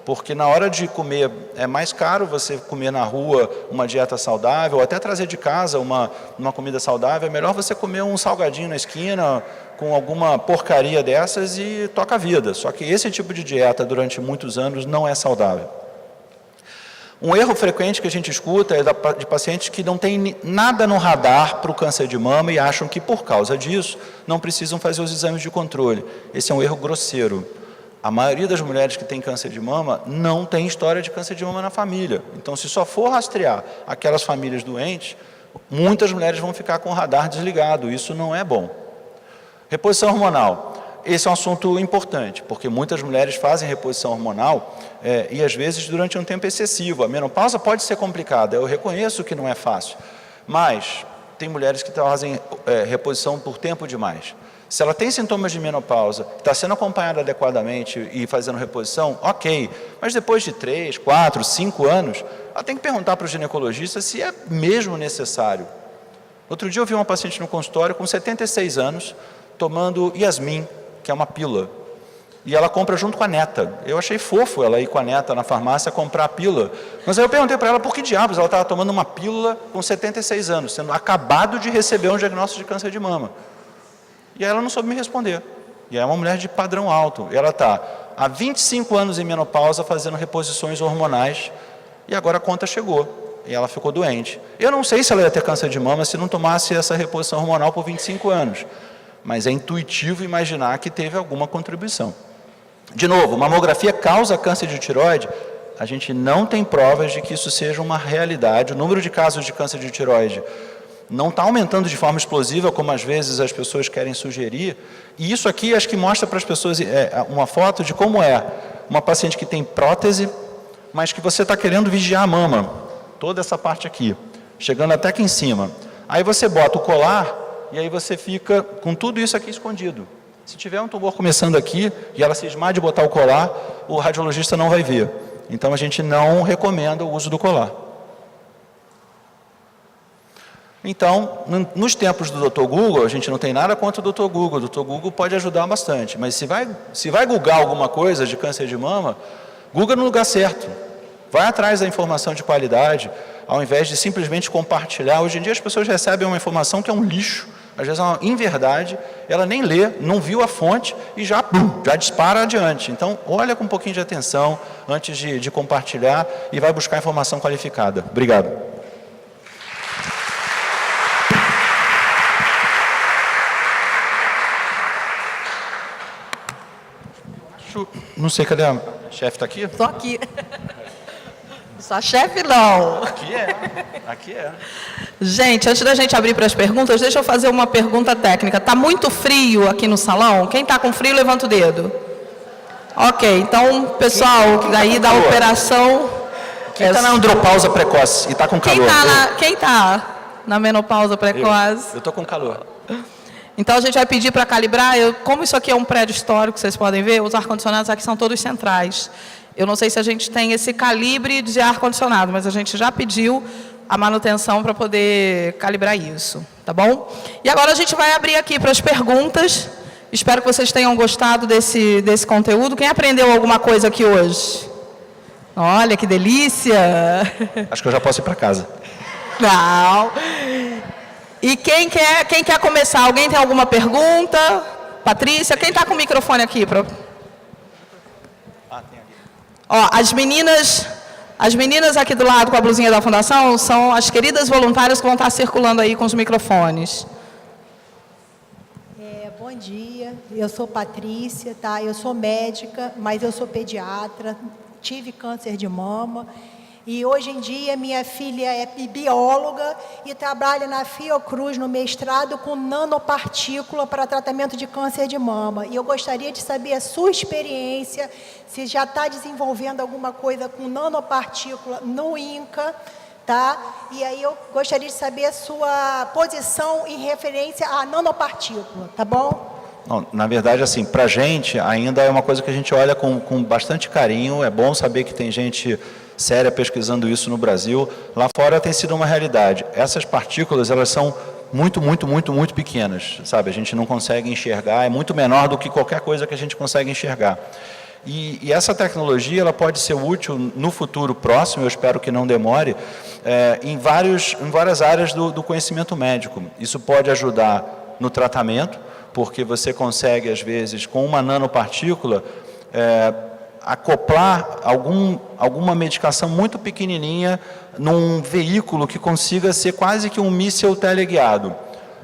B: Porque na hora de comer é mais caro você comer na rua uma dieta saudável, ou até trazer de casa uma comida saudável. É melhor você comer um salgadinho na esquina, com alguma porcaria dessas e toca a vida. Só que esse tipo de dieta, durante muitos anos, não é saudável. Um erro frequente que a gente escuta é de pacientes que não têm nada no radar para o câncer de mama e acham que, por causa disso, não precisam fazer os exames de controle. Esse é um erro grosseiro. A maioria das mulheres que têm câncer de mama não tem história de câncer de mama na família. Então, se só for rastrear aquelas famílias doentes, muitas mulheres vão ficar com o radar desligado. Isso não é bom. Reposição hormonal. Esse é um assunto importante, porque muitas mulheres fazem reposição hormonal e, às vezes, durante um tempo excessivo. A menopausa pode ser complicada, eu reconheço que não é fácil, mas tem mulheres que fazem reposição por tempo demais. Se ela tem sintomas de menopausa, está sendo acompanhada adequadamente e fazendo reposição, ok, mas depois de 3, 4, 5 anos, ela tem que perguntar para o ginecologista se é mesmo necessário. Outro dia eu vi uma paciente no consultório com 76 anos, tomando Yasmin, que é uma pílula, e ela compra junto com a neta. Eu achei fofo ela ir com a neta na farmácia comprar a pílula, mas aí eu perguntei para ela por que diabos ela estava tomando uma pílula com 76 anos, sendo acabado de receber um diagnóstico de câncer de mama. E aí ela não soube me responder. E é uma mulher de padrão alto, e ela está há 25 anos em menopausa fazendo reposições hormonais, e agora a conta chegou, e ela ficou doente. Eu não sei se ela ia ter câncer de mama se não tomasse essa reposição hormonal por 25 anos, mas é intuitivo imaginar que teve alguma contribuição. De novo, mamografia causa câncer de tireoide? A gente não tem provas de que isso seja uma realidade. O número de casos de câncer de tireoide não está aumentando de forma explosiva, como às vezes as pessoas querem sugerir. E isso aqui acho que mostra para as pessoas uma foto de como é uma paciente que tem prótese, mas que você está querendo vigiar a mama. Toda essa parte aqui, chegando até aqui em cima. Aí você bota o colar e aí você fica com tudo isso aqui escondido. Se tiver um tumor começando aqui e ela cismar de botar o colar, o radiologista não vai ver. Então a gente não recomenda o uso do colar. Então, nos tempos do Dr. Google, a gente não tem nada contra o Dr. Google. O Dr. Google pode ajudar bastante. Mas se vai googar alguma coisa de câncer de mama, google no lugar certo. Vai atrás da informação de qualidade, ao invés de simplesmente compartilhar. Hoje em dia as pessoas recebem uma informação que é um lixo, às vezes é uma inverdade, ela nem lê, não viu a fonte e já dispara adiante. Então, olha com um pouquinho de atenção antes de compartilhar e vai buscar informação qualificada. Obrigado. Não sei, cadê a chefe? Está aqui?
A: Estou aqui. Só chefe não.
B: Aqui é.
A: Gente, antes da gente abrir para as perguntas, deixa eu fazer uma pergunta técnica. Está muito frio aqui no salão? Quem está com frio, levanta o dedo. Ok, então, pessoal, daí da operação...
B: Quem está na andropausa precoce e está com calor?
A: Quem está na menopausa precoce?
B: Eu estou com calor.
A: Então, a gente vai pedir para calibrar. Como isso aqui é um prédio histórico, vocês podem ver, os ar-condicionados aqui são todos centrais. Eu não sei se a gente tem esse calibre de ar-condicionado, mas a gente já pediu a manutenção para poder calibrar isso, tá bom? E agora a gente vai abrir aqui para as perguntas. Espero que vocês tenham gostado desse conteúdo. Quem aprendeu alguma coisa aqui hoje? Olha, que delícia!
B: Acho que eu já posso ir para casa.
A: Não. E quem quer começar? Alguém tem alguma pergunta? Patrícia, quem está com o microfone aqui? Ó, as meninas aqui do lado com a blusinha da fundação são as queridas voluntárias que vão estar circulando aí com os microfones.
C: Bom dia, eu sou Patrícia, tá? Eu sou médica, mas eu sou pediatra, tive câncer de mama. E hoje em dia minha filha é bióloga e trabalha na Fiocruz no mestrado com nanopartícula para tratamento de câncer de mama. E eu gostaria de saber a sua experiência, se já está desenvolvendo alguma coisa com nanopartícula no INCA, tá? E aí eu gostaria de saber a sua posição em referência à nanopartícula, tá bom?
B: Não, na verdade, assim, para a gente ainda é uma coisa que a gente olha com bastante carinho. É bom saber que tem gente séria pesquisando isso no Brasil. Lá fora tem sido uma realidade. Essas partículas, elas são muito pequenas, sabe? A gente não consegue enxergar, é muito menor do que qualquer coisa que a gente consegue enxergar. E essa tecnologia, ela pode ser útil no futuro próximo, eu espero que não demore, em várias áreas do conhecimento médico. Isso pode ajudar no tratamento, porque você consegue, às vezes, com uma nanopartícula, acoplar alguma medicação muito pequenininha num veículo que consiga ser quase que um míssil teleguiado.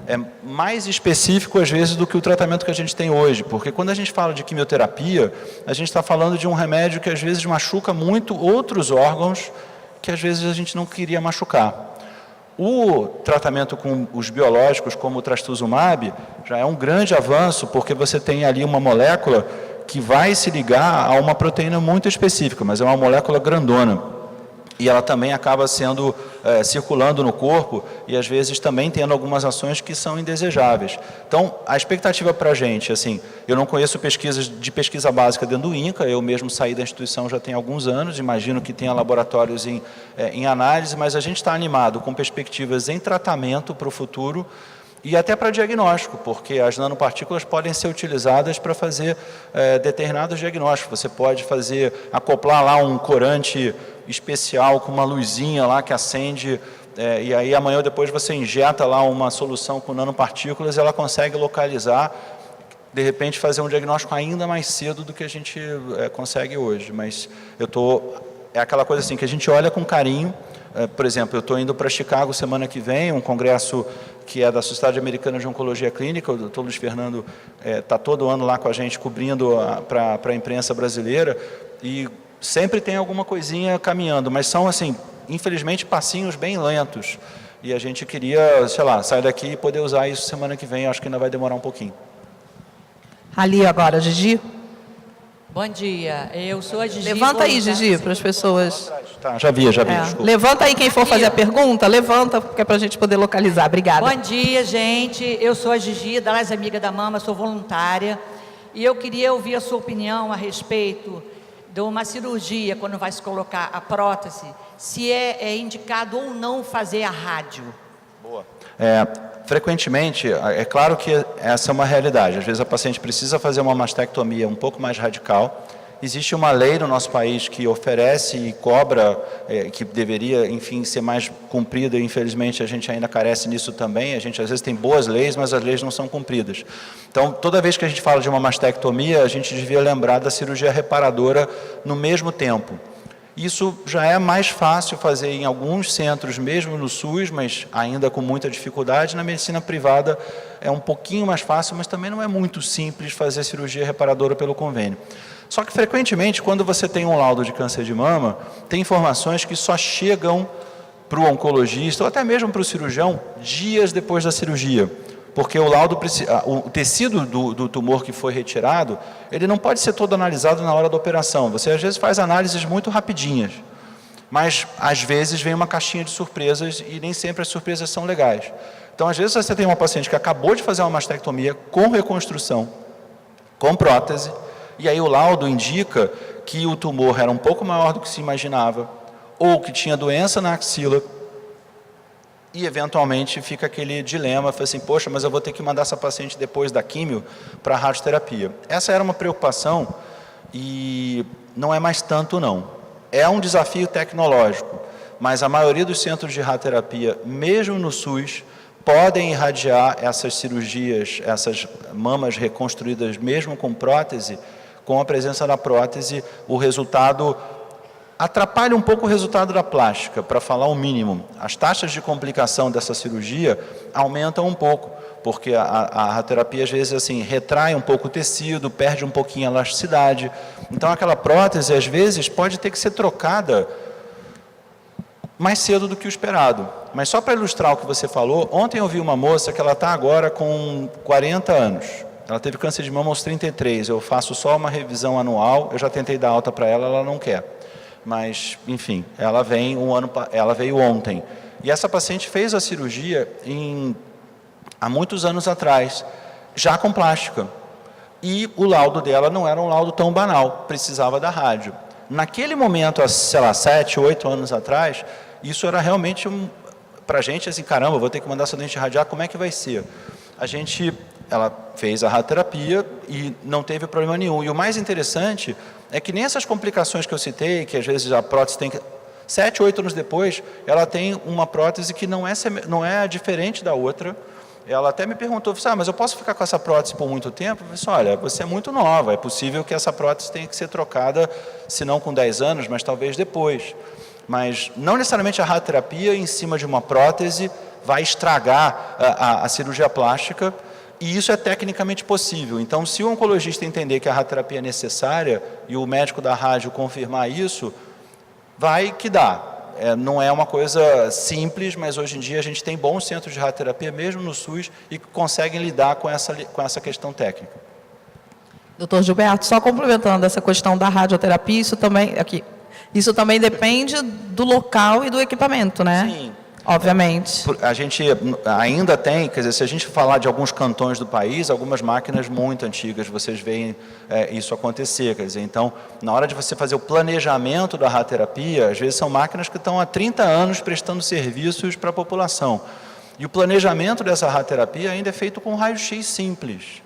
B: É mais específico, às vezes, do que o tratamento que a gente tem hoje, porque quando a gente fala de quimioterapia, a gente está falando de um remédio que, às vezes, machuca muito outros órgãos que, às vezes, a gente não queria machucar. O tratamento com os biológicos, como o trastuzumab, já é um grande avanço, porque você tem ali uma molécula que vai se ligar a uma proteína muito específica, mas é uma molécula grandona. E ela também acaba sendo, circulando no corpo e, às vezes, também tendo algumas ações que são indesejáveis. Então, a expectativa para a gente, assim, eu não conheço pesquisa básica dentro do INCA, eu mesmo saí da instituição já tem alguns anos, imagino que tenha laboratórios em análise, mas a gente está animado com perspectivas em tratamento para o futuro, e até para diagnóstico, porque as nanopartículas podem ser utilizadas para fazer determinados diagnósticos. Você pode acoplar lá um corante especial com uma luzinha lá que acende, e aí amanhã ou depois você injeta lá uma solução com nanopartículas e ela consegue localizar, de repente fazer um diagnóstico ainda mais cedo do que a gente consegue hoje. Mas é aquela coisa assim que a gente olha com carinho. Por exemplo, eu estou indo para Chicago semana que vem, um congresso que é da Sociedade Americana de Oncologia Clínica, o Dr. Luiz Fernando está todo ano lá com a gente, cobrindo para a imprensa brasileira, e sempre tem alguma coisinha caminhando, mas são, assim, infelizmente, passinhos bem lentos, e a gente queria, sei lá, sair daqui e poder usar isso semana que vem, acho que ainda vai demorar um pouquinho.
A: Ali agora, Gigi.
D: Bom dia, eu sou a Gigi.
A: Levanta aí, Gigi, para as pessoas.
B: Tá, já vi, desculpa.
A: Levanta aí quem for fazer a pergunta, levanta, que é para a gente poder localizar. Obrigada.
D: Bom dia, gente. Eu sou a Gigi, da Las Amigas da Mama, sou voluntária. E eu queria ouvir a sua opinião a respeito de uma cirurgia, quando vai se colocar a prótese, se é indicado ou não fazer a rádio.
B: Boa. Frequentemente, é claro que essa é uma realidade. Às vezes a paciente precisa fazer uma mastectomia um pouco mais radical. Existe uma lei no nosso país que oferece e cobra, que deveria, enfim, ser mais cumprida, e infelizmente a gente ainda carece nisso também. A gente às vezes tem boas leis, mas as leis não são cumpridas. Então, toda vez que a gente fala de uma mastectomia, a gente devia lembrar da cirurgia reparadora no mesmo tempo. Isso já é mais fácil fazer em alguns centros, mesmo no SUS, mas ainda com muita dificuldade. Na medicina privada é um pouquinho mais fácil, mas também não é muito simples fazer cirurgia reparadora pelo convênio. Só que, frequentemente, quando você tem um laudo de câncer de mama, tem informações que só chegam para o oncologista, ou até mesmo para o cirurgião, dias depois da cirurgia. Porque o tecido do tumor que foi retirado, ele não pode ser todo analisado na hora da operação. Você, às vezes, faz análises muito rapidinhas. Mas, às vezes, vem uma caixinha de surpresas e nem sempre as surpresas são legais. Então, às vezes, você tem uma paciente que acabou de fazer uma mastectomia com reconstrução, com prótese, e aí o laudo indica que o tumor era um pouco maior do que se imaginava, ou que tinha doença na axila, e eventualmente fica aquele dilema, fala assim, poxa, mas eu vou ter que mandar essa paciente depois da químio para a radioterapia. Essa era uma preocupação e não é mais tanto não. É um desafio tecnológico, mas a maioria dos centros de radioterapia, mesmo no SUS, podem irradiar essas cirurgias, essas mamas reconstruídas mesmo com prótese. Com a presença da prótese, o resultado atrapalha um pouco o resultado da plástica, para falar o mínimo. As taxas de complicação dessa cirurgia aumentam um pouco, porque a radioterapia, às vezes, assim, retrai um pouco o tecido, perde um pouquinho a elasticidade. Então, aquela prótese, às vezes, pode ter que ser trocada mais cedo do que o esperado. Mas só para ilustrar o que você falou, ontem eu vi uma moça que ela está agora com 40 anos. Ela teve câncer de mama aos 33, eu faço só uma revisão anual, eu já tentei dar alta para ela, ela não quer. Mas, enfim, ela veio ontem. E essa paciente fez a cirurgia há muitos anos atrás, já com plástica. E o laudo dela não era um laudo tão banal, precisava da rádio. Naquele momento, há, sei lá, 7, 8 anos atrás, isso era realmente para a gente, assim, caramba, vou ter que mandar essa dente radiar, como é que vai ser? Ela fez a radioterapia e não teve problema nenhum. E o mais interessante é que nessas complicações que eu citei, que às vezes a prótese tem 7, 8 anos depois, ela tem uma prótese que não é diferente da outra, ela até me perguntou, mas eu posso ficar com essa prótese por muito tempo? Eu falei, olha, você é muito nova, é possível que essa prótese tenha que ser trocada, se não com 10 anos, mas talvez depois. Mas não necessariamente a radioterapia em cima de uma prótese vai estragar a cirurgia plástica, e isso é tecnicamente possível. Então, se o oncologista entender que a radioterapia é necessária e o médico da rádio confirmar isso, vai que dá. Não é uma coisa simples, mas hoje em dia a gente tem bons centros de radioterapia, mesmo no SUS, e que conseguem lidar com essa questão técnica.
A: Doutor Gilberto, só complementando essa questão da radioterapia, isso também depende do local e do equipamento, né?
B: Sim.
A: Obviamente.
B: A gente ainda tem, quer dizer, se a gente falar de alguns cantões do país, algumas máquinas muito antigas, vocês veem isso acontecer, quer dizer, então, na hora de você fazer o planejamento da radioterapia, às vezes são máquinas que estão há 30 anos prestando serviços para a população. E o planejamento dessa radioterapia ainda é feito com raio-x simples.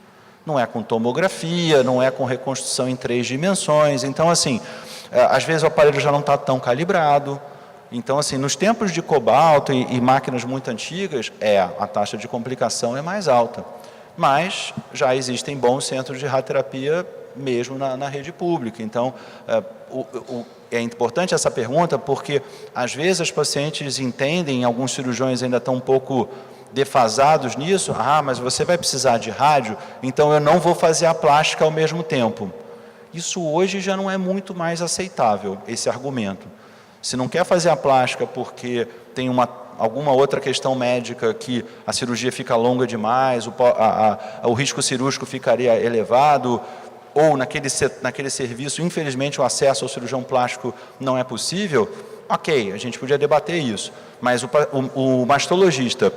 B: Não é com tomografia, não é com reconstrução em 3 dimensões. Então, assim, às vezes o aparelho já não está tão calibrado. Então, assim, nos tempos de cobalto e máquinas muito antigas, a taxa de complicação é mais alta. Mas já existem bons centros de radioterapia mesmo na rede pública. Então, é importante essa pergunta porque, às vezes, as pacientes entendem, alguns cirurgiões ainda estão um pouco defasados nisso, mas você vai precisar de rádio, então eu não vou fazer a plástica ao mesmo tempo. Isso hoje já não é muito mais aceitável, esse argumento. Se não quer fazer a plástica porque tem alguma outra questão médica que a cirurgia fica longa demais, o risco cirúrgico ficaria elevado, ou naquele serviço, infelizmente, o acesso ao cirurgião plástico não é possível, ok, a gente podia debater isso. Mas o mastologista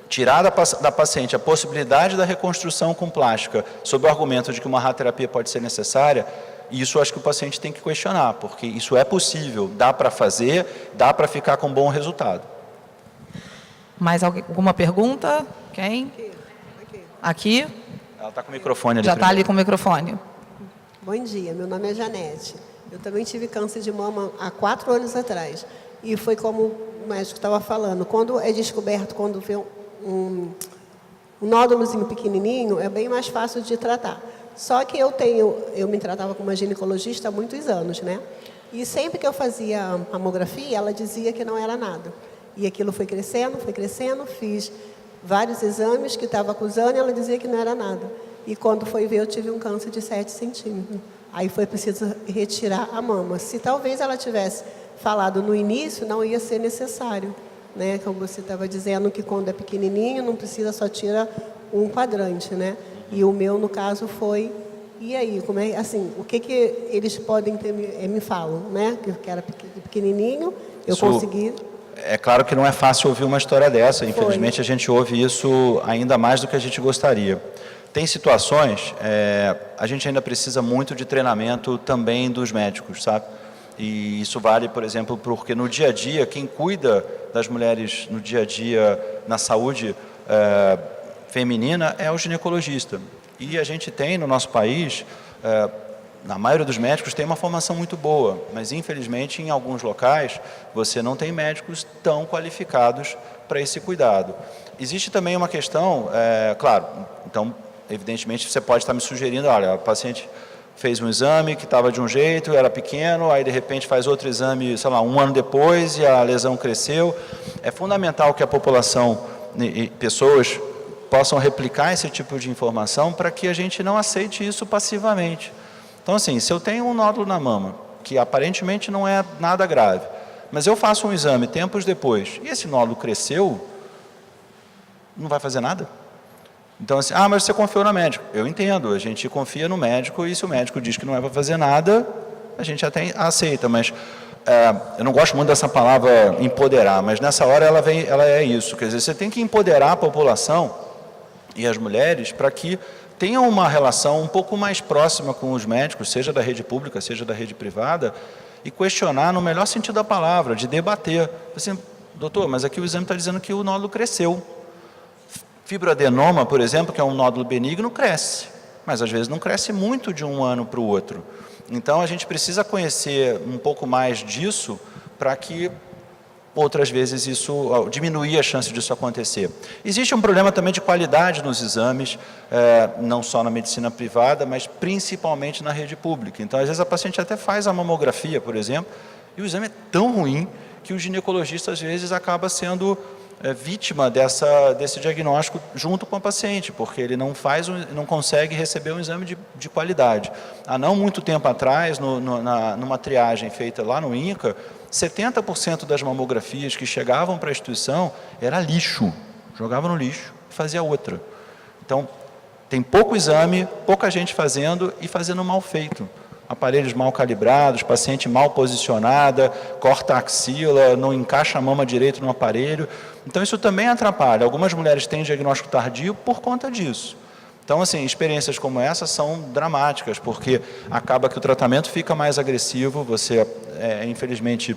B: tirar da paciente a possibilidade da reconstrução com plástica, sob o argumento de que uma radioterapia pode ser necessária, isso eu acho que o paciente tem que questionar, porque isso é possível, dá para fazer, dá para ficar com bom resultado.
A: Mais alguma pergunta? Quem? Aqui?
B: Ela está com o microfone ali.
A: Já está ali com o microfone.
E: Bom dia, meu nome é Janete. Eu também tive câncer de mama há 4 anos atrás. E foi como o médico estava falando, quando é descoberto, quando vê um nódulozinho pequenininho, é bem mais fácil de tratar. Só que eu me tratava com uma ginecologista há muitos anos, né? E sempre que eu fazia a mamografia, ela dizia que não era nada. E aquilo foi crescendo, fiz vários exames que estava acusando e ela dizia que não era nada. E quando foi ver, eu tive um câncer de 7 centímetros. Aí foi preciso retirar a mama. Se talvez ela tivesse falado no início, não ia ser necessário, né? Como você estava dizendo, que quando é pequenininho, não precisa, só tira um quadrante, né? E o meu, no caso, foi... E aí, como é, assim, o que eles podem ter, me falam, né? Que era pequenininho, eu consegui...
B: É claro que não é fácil ouvir uma história dessa. Infelizmente, a gente ouve isso ainda mais do que a gente gostaria. Tem situações, a gente ainda precisa muito de treinamento também dos médicos, sabe? E isso vale, por exemplo, porque no dia a dia, quem cuida das mulheres no dia a dia na saúde feminina é o ginecologista. E a gente tem no nosso país, na maioria dos médicos tem uma formação muito boa, mas infelizmente em alguns locais você não tem médicos tão qualificados para esse cuidado. Existe também uma questão, claro, então evidentemente você pode estar me sugerindo, olha, a paciente fez um exame que estava de um jeito, era pequeno, aí de repente faz outro exame, sei lá, 1 ano depois e a lesão cresceu. É fundamental que a população e pessoas possam replicar esse tipo de informação para que a gente não aceite isso passivamente. Então, assim, se eu tenho um nódulo na mama, que aparentemente não é nada grave, mas eu faço um exame tempos depois, e esse nódulo cresceu, não vai fazer nada? Então, assim, mas você confiou no médico. Eu entendo, a gente confia no médico, e se o médico diz que não é para fazer nada, a gente até aceita, mas eu não gosto muito dessa palavra empoderar, mas nessa hora ela é isso, quer dizer, você tem que empoderar a população e as mulheres para que tenham uma relação um pouco mais próxima com os médicos, seja da rede pública, seja da rede privada, e questionar no melhor sentido da palavra, de debater. Assim, doutor, mas aqui o exame está dizendo que o nódulo cresceu. Fibroadenoma, por exemplo, que é um nódulo benigno, cresce, mas às vezes não cresce muito de um ano para o outro. Então a gente precisa conhecer um pouco mais disso para que outras vezes isso diminuía a chance disso acontecer. Existe um problema também de qualidade nos exames, não só na medicina privada, mas principalmente na rede pública. Então, às vezes a paciente até faz a mamografia, por exemplo, e o exame é tão ruim que o ginecologista, às vezes, acaba sendo vítima desse diagnóstico junto com a paciente, porque ele não consegue receber um exame de qualidade. Há não muito tempo atrás, numa triagem feita lá no INCA, 70% das mamografias que chegavam para a instituição era lixo, jogava no lixo e fazia outra. Então, tem pouco exame, pouca gente fazendo e fazendo mal feito. Aparelhos mal calibrados, paciente mal posicionada, corta a axila, não encaixa a mama direito no aparelho. Então, isso também atrapalha. Algumas mulheres têm diagnóstico tardio por conta disso. Então, assim, experiências como essa são dramáticas, porque acaba que o tratamento fica mais agressivo, você, infelizmente,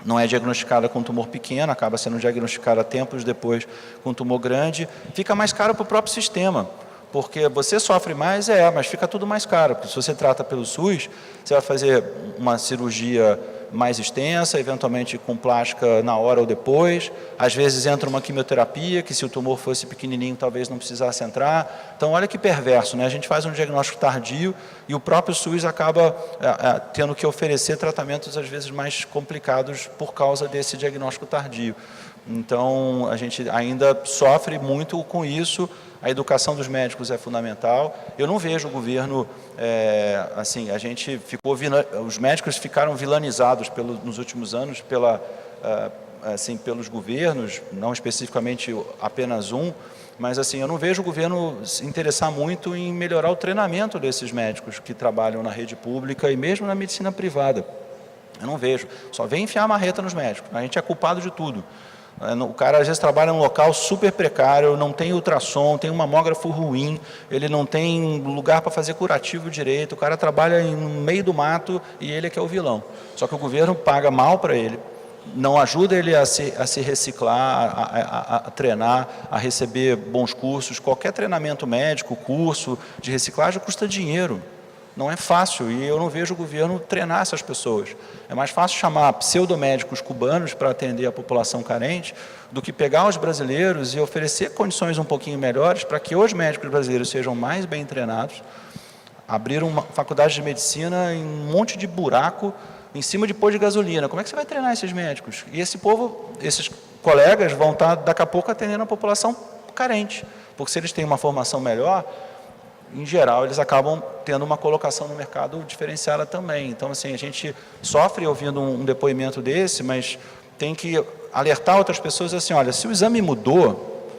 B: não é diagnosticada com tumor pequeno, acaba sendo diagnosticada tempos depois com tumor grande, fica mais caro para o próprio sistema. Porque você sofre mais, mas fica tudo mais caro. Porque se você trata pelo SUS, você vai fazer uma cirurgia mais extensa, eventualmente com plástica na hora ou depois. Às vezes entra uma quimioterapia, que se o tumor fosse pequenininho, talvez não precisasse entrar. Então, olha que perverso, né? A gente faz um diagnóstico tardio e o próprio SUS acaba tendo que oferecer tratamentos, às vezes, mais complicados por causa desse diagnóstico tardio. Então, a gente ainda sofre muito com isso. A educação dos médicos é fundamental. Eu não vejo o governo, assim, os médicos ficaram vilanizados nos últimos anos pelos governos, não especificamente apenas um, mas assim, eu não vejo o governo se interessar muito em melhorar o treinamento desses médicos que trabalham na rede pública e mesmo na medicina privada. Eu não vejo. Só vem enfiar a marreta nos médicos. A gente é culpado de tudo. O cara às vezes trabalha em um local super precário, não tem ultrassom, tem um mamógrafo ruim, ele não tem lugar para fazer curativo direito, o cara trabalha no meio do mato e ele é que é o vilão. Só que o governo paga mal para ele, não ajuda ele a se reciclar, a treinar, a receber bons cursos. Qualquer treinamento médico, curso de reciclagem custa dinheiro. Não é fácil, e eu não vejo o governo treinar essas pessoas. É mais fácil chamar pseudomédicos cubanos para atender a população carente do que pegar os brasileiros e oferecer condições um pouquinho melhores para que os médicos brasileiros sejam mais bem treinados. Abriram uma faculdade de medicina em um monte de buraco em cima de posto de gasolina. Como é que você vai treinar esses médicos? E esse povo, esses colegas vão estar daqui a pouco atendendo a população carente, porque se eles têm uma formação melhor, em geral, eles acabam tendo uma colocação no mercado diferenciada também. Então, assim, a gente sofre ouvindo um depoimento desse, mas tem que alertar outras pessoas assim, olha, se o exame mudou,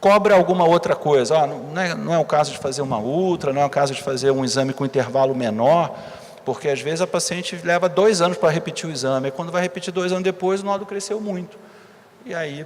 B: cobra alguma outra coisa. Não é o caso de fazer uma ultra, não é o caso de fazer um exame com intervalo menor, porque às vezes a paciente leva 2 anos para repetir o exame, e quando vai repetir 2 anos depois, o nódulo cresceu muito. E aí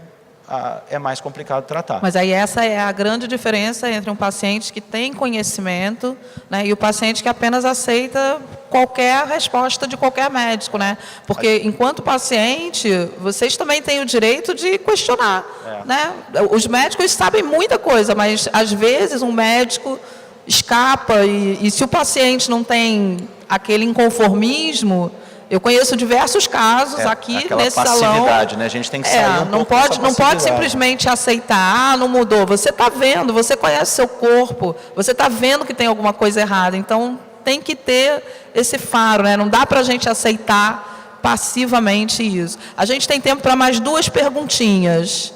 B: é mais complicado tratar.
A: Mas aí essa é a grande diferença entre um paciente que tem conhecimento, né, e o paciente que apenas aceita qualquer resposta de qualquer médico, né? Porque enquanto paciente, vocês também têm o direito de questionar, né? Os médicos sabem muita coisa, mas às vezes um médico escapa e se o paciente não tem aquele inconformismo. Eu conheço diversos casos aqui nesse salão.
B: Né? A gente tem que sair
A: não pode simplesmente aceitar, não mudou. Você está vendo, você conhece seu corpo, você está vendo que tem alguma coisa errada. Então, tem que ter esse faro, né? Não dá para a gente aceitar passivamente isso. A gente tem tempo para mais 2 perguntinhas.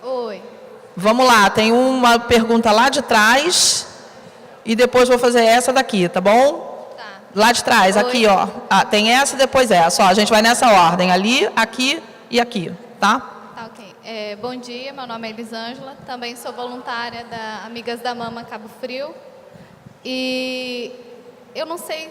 F: Oi.
A: Vamos lá, tem uma pergunta lá de trás e depois vou fazer essa daqui, tá bom? Lá de trás, aqui, ó. Tem essa e depois essa. Ó, a gente vai nessa ordem. Ali, aqui e aqui, tá?
F: Tá, ok. Bom dia, meu nome é Elisângela. Também sou voluntária da Amigas da Mama Cabo Frio. E eu não sei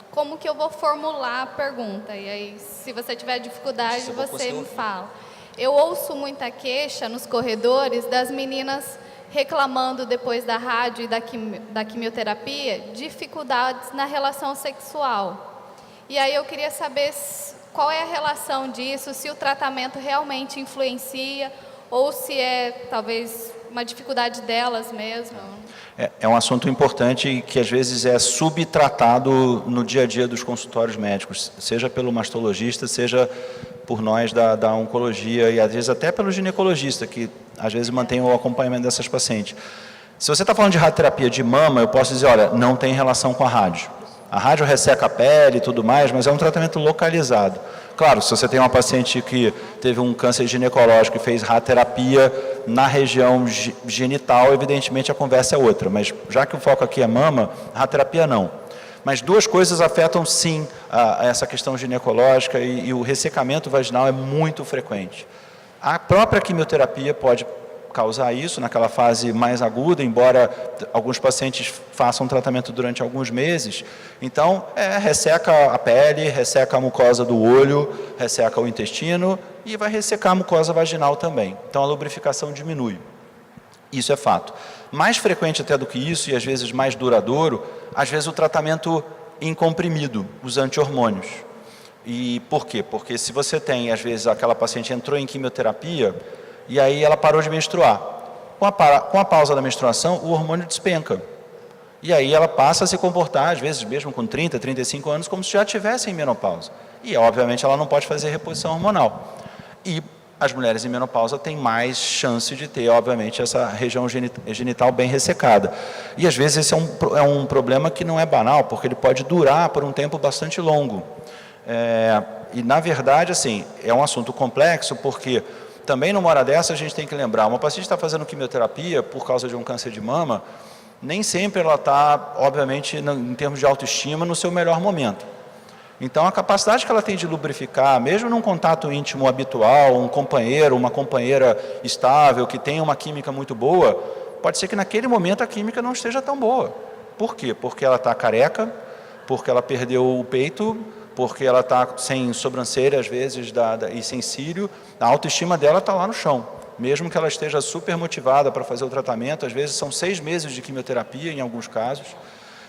F: como que eu vou formular a pergunta. E aí, se você tiver dificuldade, você me fala. Eu ouço muita queixa nos corredores das meninas reclamando depois da rádio e da quimioterapia, dificuldades na relação sexual. E aí eu queria saber qual é a relação disso, se o tratamento realmente influencia, ou se é talvez uma dificuldade delas mesmo.
B: É um assunto importante e que às vezes é subtratado no dia a dia dos consultórios médicos, seja pelo mastologista, seja por nós da oncologia e às vezes até pelo ginecologista, que às vezes mantém o acompanhamento dessas pacientes. Se você está falando de radioterapia de mama, eu posso dizer, olha, não tem relação com a rádio. A rádio resseca a pele e tudo mais, mas é um tratamento localizado. Claro, se você tem uma paciente que teve um câncer ginecológico e fez radioterapia na região genital, evidentemente a conversa é outra. Mas já que o foco aqui é mama, radioterapia não. Mas duas coisas afetam sim essa questão ginecológica e o ressecamento vaginal é muito frequente. A própria quimioterapia pode causar isso naquela fase mais aguda, embora alguns pacientes façam tratamento durante alguns meses. Então, resseca a pele, resseca a mucosa do olho, resseca o intestino e vai ressecar a mucosa vaginal também. Então, a lubrificação diminui. Isso é fato. Mais frequente até do que isso, e às vezes mais duradouro, às vezes o tratamento em comprimido, os anti-hormônios. E por quê? Porque se você tem, às vezes, aquela paciente entrou em quimioterapia, e aí ela parou de menstruar. Com a pausa da menstruação, o hormônio despenca. E aí ela passa a se comportar, às vezes mesmo com 30, 35 anos, como se já estivesse em menopausa. E, obviamente, ela não pode fazer reposição hormonal. E as mulheres em menopausa têm mais chance de ter, obviamente, essa região genital bem ressecada. E, às vezes, esse é um problema que não é banal, porque ele pode durar por um tempo bastante longo. E, na verdade, assim, é um assunto complexo, porque também numa hora dessa a gente tem que lembrar, uma paciente está fazendo quimioterapia por causa de um câncer de mama, nem sempre ela está, obviamente, em termos de autoestima, no seu melhor momento. Então, a capacidade que ela tem de lubrificar, mesmo num contato íntimo habitual, um companheiro, uma companheira estável, que tem uma química muito boa, pode ser que naquele momento a química não esteja tão boa. Por quê? Porque ela está careca, porque ela perdeu o peito, porque ela está sem sobrancelha, às vezes, e sem cílio, a autoestima dela está lá no chão. Mesmo que ela esteja super motivada para fazer o tratamento, às vezes são 6 meses de quimioterapia, em alguns casos.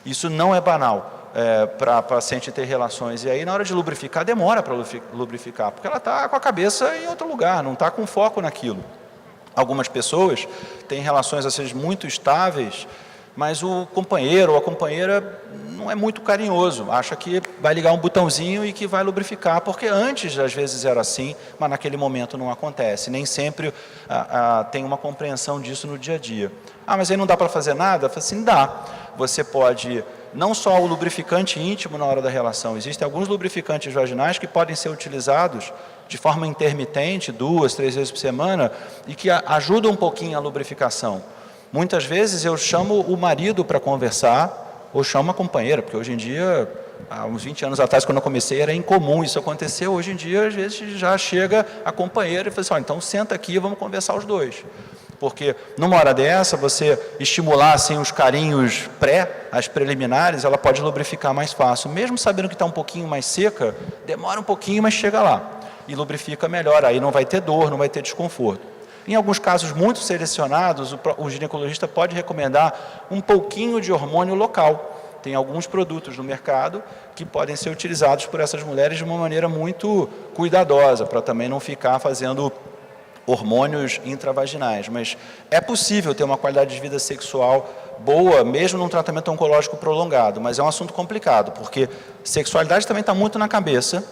B: Isso não é banal para a paciente ter relações. E aí, na hora de lubrificar, demora para lubrificar, porque ela está com a cabeça em outro lugar, não está com foco naquilo. Algumas pessoas têm relações, às vezes, muito estáveis, mas o companheiro ou a companheira não é muito carinhoso, acha que vai ligar um botãozinho e que vai lubrificar, porque antes às vezes era assim, mas naquele momento não acontece, nem sempre tem uma compreensão disso no dia a dia. Mas aí não dá para fazer nada? Eu falo assim, dá. Você pode, não só o lubrificante íntimo na hora da relação, existem alguns lubrificantes vaginais que podem ser utilizados de forma intermitente, 2, 3 vezes por semana, e que ajudam um pouquinho a lubrificação. Muitas vezes eu chamo o marido para conversar, ou chamo a companheira, porque hoje em dia, há uns 20 anos atrás, quando eu comecei, era incomum isso acontecer. Hoje em dia, às vezes, já chega a companheira e fala assim, então senta aqui e vamos conversar os dois. Porque numa hora dessa, você estimular assim, os carinhos as preliminares, ela pode lubrificar mais fácil. Mesmo sabendo que está um pouquinho mais seca, demora um pouquinho, mas chega lá. E lubrifica melhor, aí não vai ter dor, não vai ter desconforto. Em alguns casos muito selecionados, o ginecologista pode recomendar um pouquinho de hormônio local. Tem alguns produtos no mercado que podem ser utilizados por essas mulheres de uma maneira muito cuidadosa, para também não ficar fazendo hormônios intravaginais. Mas é possível ter uma qualidade de vida sexual boa, mesmo num tratamento oncológico prolongado, mas é um assunto complicado, porque sexualidade também está muito na cabeça,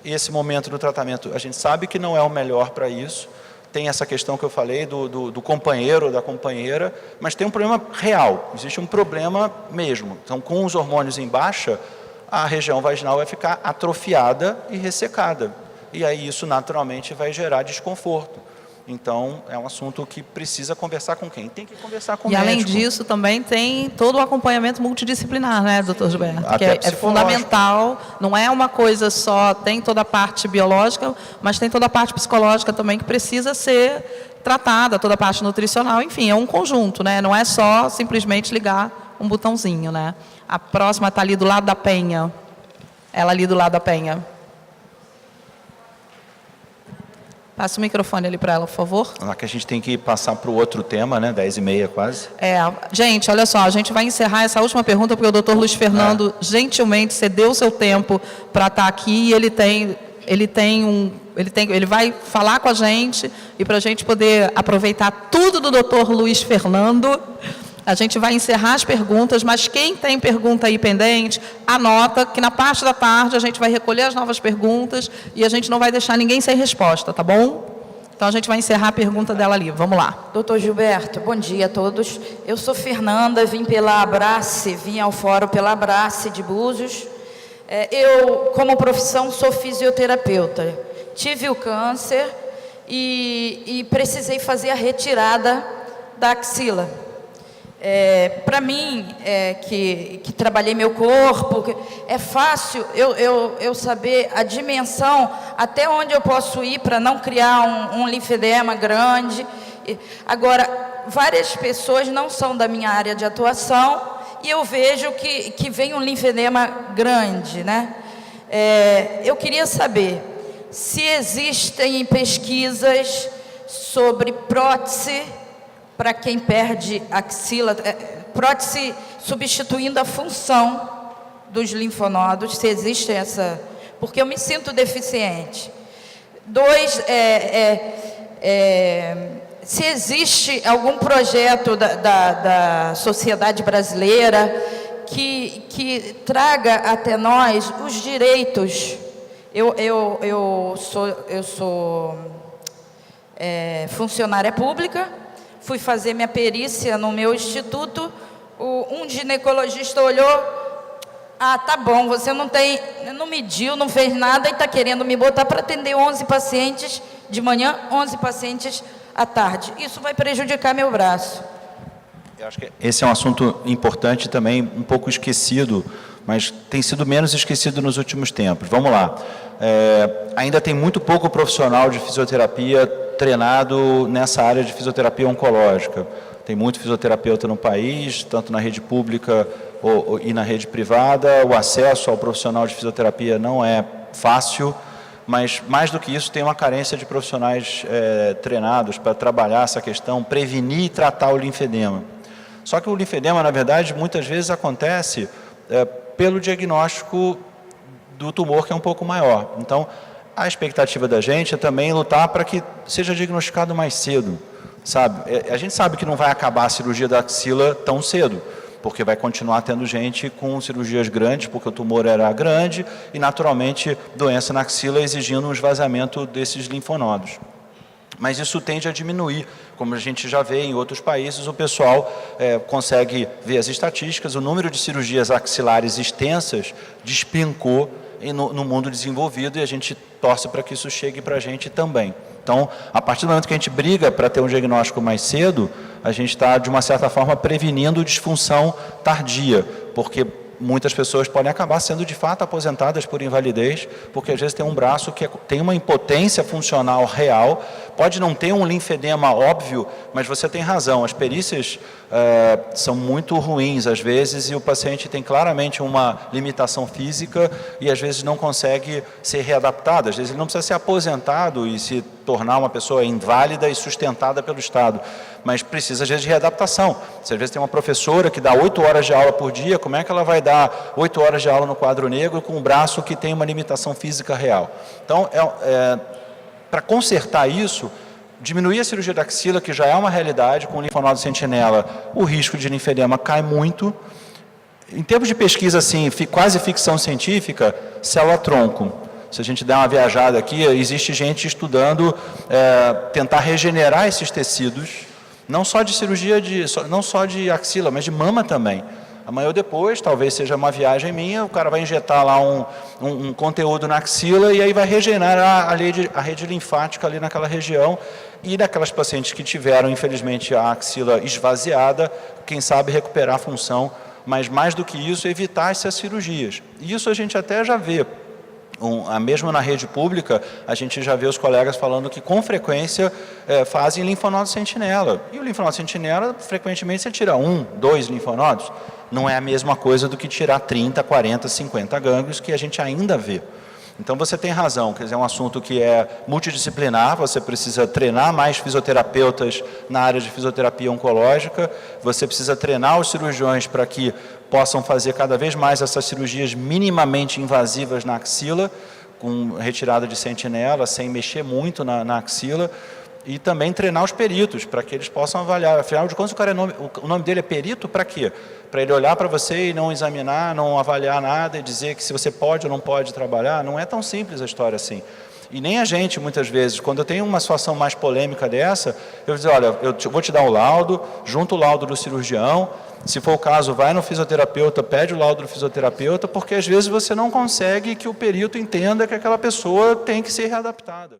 B: e esse momento do tratamento a gente sabe que não é o melhor para isso. Tem essa questão que eu falei do companheiro ou da companheira, mas tem um problema real, existe um problema mesmo. Então, com os hormônios em baixa, a região vaginal vai ficar atrofiada e ressecada. E aí isso naturalmente vai gerar desconforto. Então, é um assunto que precisa conversar com quem? Tem que conversar com o médico.
A: E além disso, também tem todo o acompanhamento multidisciplinar, né, doutor Gilberto? Que é fundamental, não é uma coisa só, tem toda a parte biológica, mas tem toda a parte psicológica também que precisa ser tratada, toda a parte nutricional, enfim, é um conjunto, né? Não é só simplesmente ligar um botãozinho, né? A próxima está ali do lado da Penha. Ela ali do lado da Penha. Passa o microfone ali para ela, por favor.
B: Lá que a gente tem que passar para o outro tema, né? 10h30 quase.
A: Gente, olha só, a gente vai encerrar essa última pergunta, porque o doutor Luiz Fernando gentilmente cedeu o seu tempo para estar aqui e ele tem ele vai falar com a gente, e para a gente poder aproveitar tudo do Dr. Luiz Fernando, a gente vai encerrar as perguntas, mas quem tem pergunta aí pendente, anota que na parte da tarde a gente vai recolher as novas perguntas e a gente não vai deixar ninguém sem resposta, tá bom? Então a gente vai encerrar a pergunta dela ali. Vamos lá.
G: Doutor Gilberto, bom dia a todos. Eu sou Fernanda, vim pela Abrace, vim ao fórum pela Abrace de Búzios. Eu, como profissão, sou fisioterapeuta. Tive o câncer e precisei fazer a retirada da axila. Para mim, que trabalhei meu corpo, é fácil eu saber a dimensão até onde eu posso ir para não criar um linfedema grande. Agora, várias pessoas não são da minha área de atuação e eu vejo que vem um linfedema grande, né? Eu queria saber se existem pesquisas sobre prótese para quem perde axila, prótese substituindo a função dos linfonodos, se existe essa, porque eu me sinto deficiente. 2, se existe algum projeto da sociedade brasileira que traga até nós os direitos. Eu sou funcionária pública. Fui fazer minha perícia no meu instituto, um ginecologista olhou, tá bom, você não mediu, não fez nada e está querendo me botar para atender 11 pacientes de manhã, 11 pacientes à tarde. Isso vai prejudicar meu braço.
B: Eu acho que esse é um assunto importante também, um pouco esquecido, mas tem sido menos esquecido nos últimos tempos. Vamos lá. Ainda tem muito pouco profissional de fisioterapia treinado nessa área de fisioterapia oncológica. Tem muito fisioterapeuta no país, tanto na rede pública e na rede privada. O acesso ao profissional de fisioterapia não é fácil, mas mais do que isso tem uma carência de profissionais treinados para trabalhar essa questão, prevenir e tratar o linfedema. Só que o linfedema, na verdade, muitas vezes acontece pelo diagnóstico do tumor, que é um pouco maior. Então, a expectativa da gente é também lutar para que seja diagnosticado mais cedo, sabe? A gente sabe que não vai acabar a cirurgia da axila tão cedo, porque vai continuar tendo gente com cirurgias grandes, porque o tumor era grande e, naturalmente, doença na axila exigindo um esvaziamento desses linfonodos. Mas isso tende a diminuir, como a gente já vê em outros países, o pessoal consegue ver as estatísticas, o número de cirurgias axilares extensas despencou no mundo desenvolvido e a gente torce para que isso chegue para a gente também. Então, a partir do momento que a gente briga para ter um diagnóstico mais cedo, a gente está, de uma certa forma, prevenindo disfunção tardia, porque muitas pessoas podem acabar sendo, de fato, aposentadas por invalidez, porque às vezes tem um braço que tem uma impotência funcional real, pode não ter um linfedema óbvio, mas você tem razão, as perícias são muito ruins às vezes e o paciente tem claramente uma limitação física e às vezes não consegue ser readaptado, às vezes ele não precisa ser aposentado e se tornar uma pessoa inválida e sustentada pelo Estado, mas precisa às vezes de readaptação. Se às vezes tem uma professora que dá 8 horas de aula por dia, como é que ela vai dar 8 horas de aula no quadro negro com um braço que tem uma limitação física real? Então, para consertar isso, diminuir a cirurgia da axila, que já é uma realidade, com o linfonodo sentinela, o risco de linfedema cai muito. Em termos de pesquisa, assim, quase ficção científica, célula-tronco. Se a gente der uma viajada aqui, existe gente estudando tentar regenerar esses tecidos, não só de cirurgia, não só de axila, mas de mama também. Amanhã ou depois, talvez seja uma viagem minha, o cara vai injetar lá um conteúdo na axila e aí vai regenerar a rede linfática ali naquela região e daquelas pacientes que tiveram, infelizmente, a axila esvaziada, quem sabe recuperar a função, mas mais do que isso, evitar essas cirurgias. E isso a gente até já vê. Mesmo na rede pública, a gente já vê os colegas falando que com frequência fazem linfonodo sentinela. E o linfonodo sentinela, frequentemente você tira 1, 2 linfonodos. Não é a mesma coisa do que tirar 30, 40, 50 gânglios que a gente ainda vê. Então você tem razão, quer dizer, é um assunto que é multidisciplinar, você precisa treinar mais fisioterapeutas na área de fisioterapia oncológica, você precisa treinar os cirurgiões para que possam fazer cada vez mais essas cirurgias minimamente invasivas na axila, com retirada de sentinela, sem mexer muito na axila, e também treinar os peritos, para que eles possam avaliar. Afinal de contas, o nome dele é perito para quê? Para ele olhar para você e não examinar, não avaliar nada e dizer que se você pode ou não pode trabalhar. Não é tão simples a história assim. E nem a gente, muitas vezes, quando eu tenho uma situação mais polêmica dessa, eu vou dizer, olha, eu vou te dar o laudo, junto o laudo do cirurgião, se for o caso, vai no fisioterapeuta, pede o laudo do fisioterapeuta, porque às vezes você não consegue que o perito entenda que aquela pessoa tem que ser readaptada.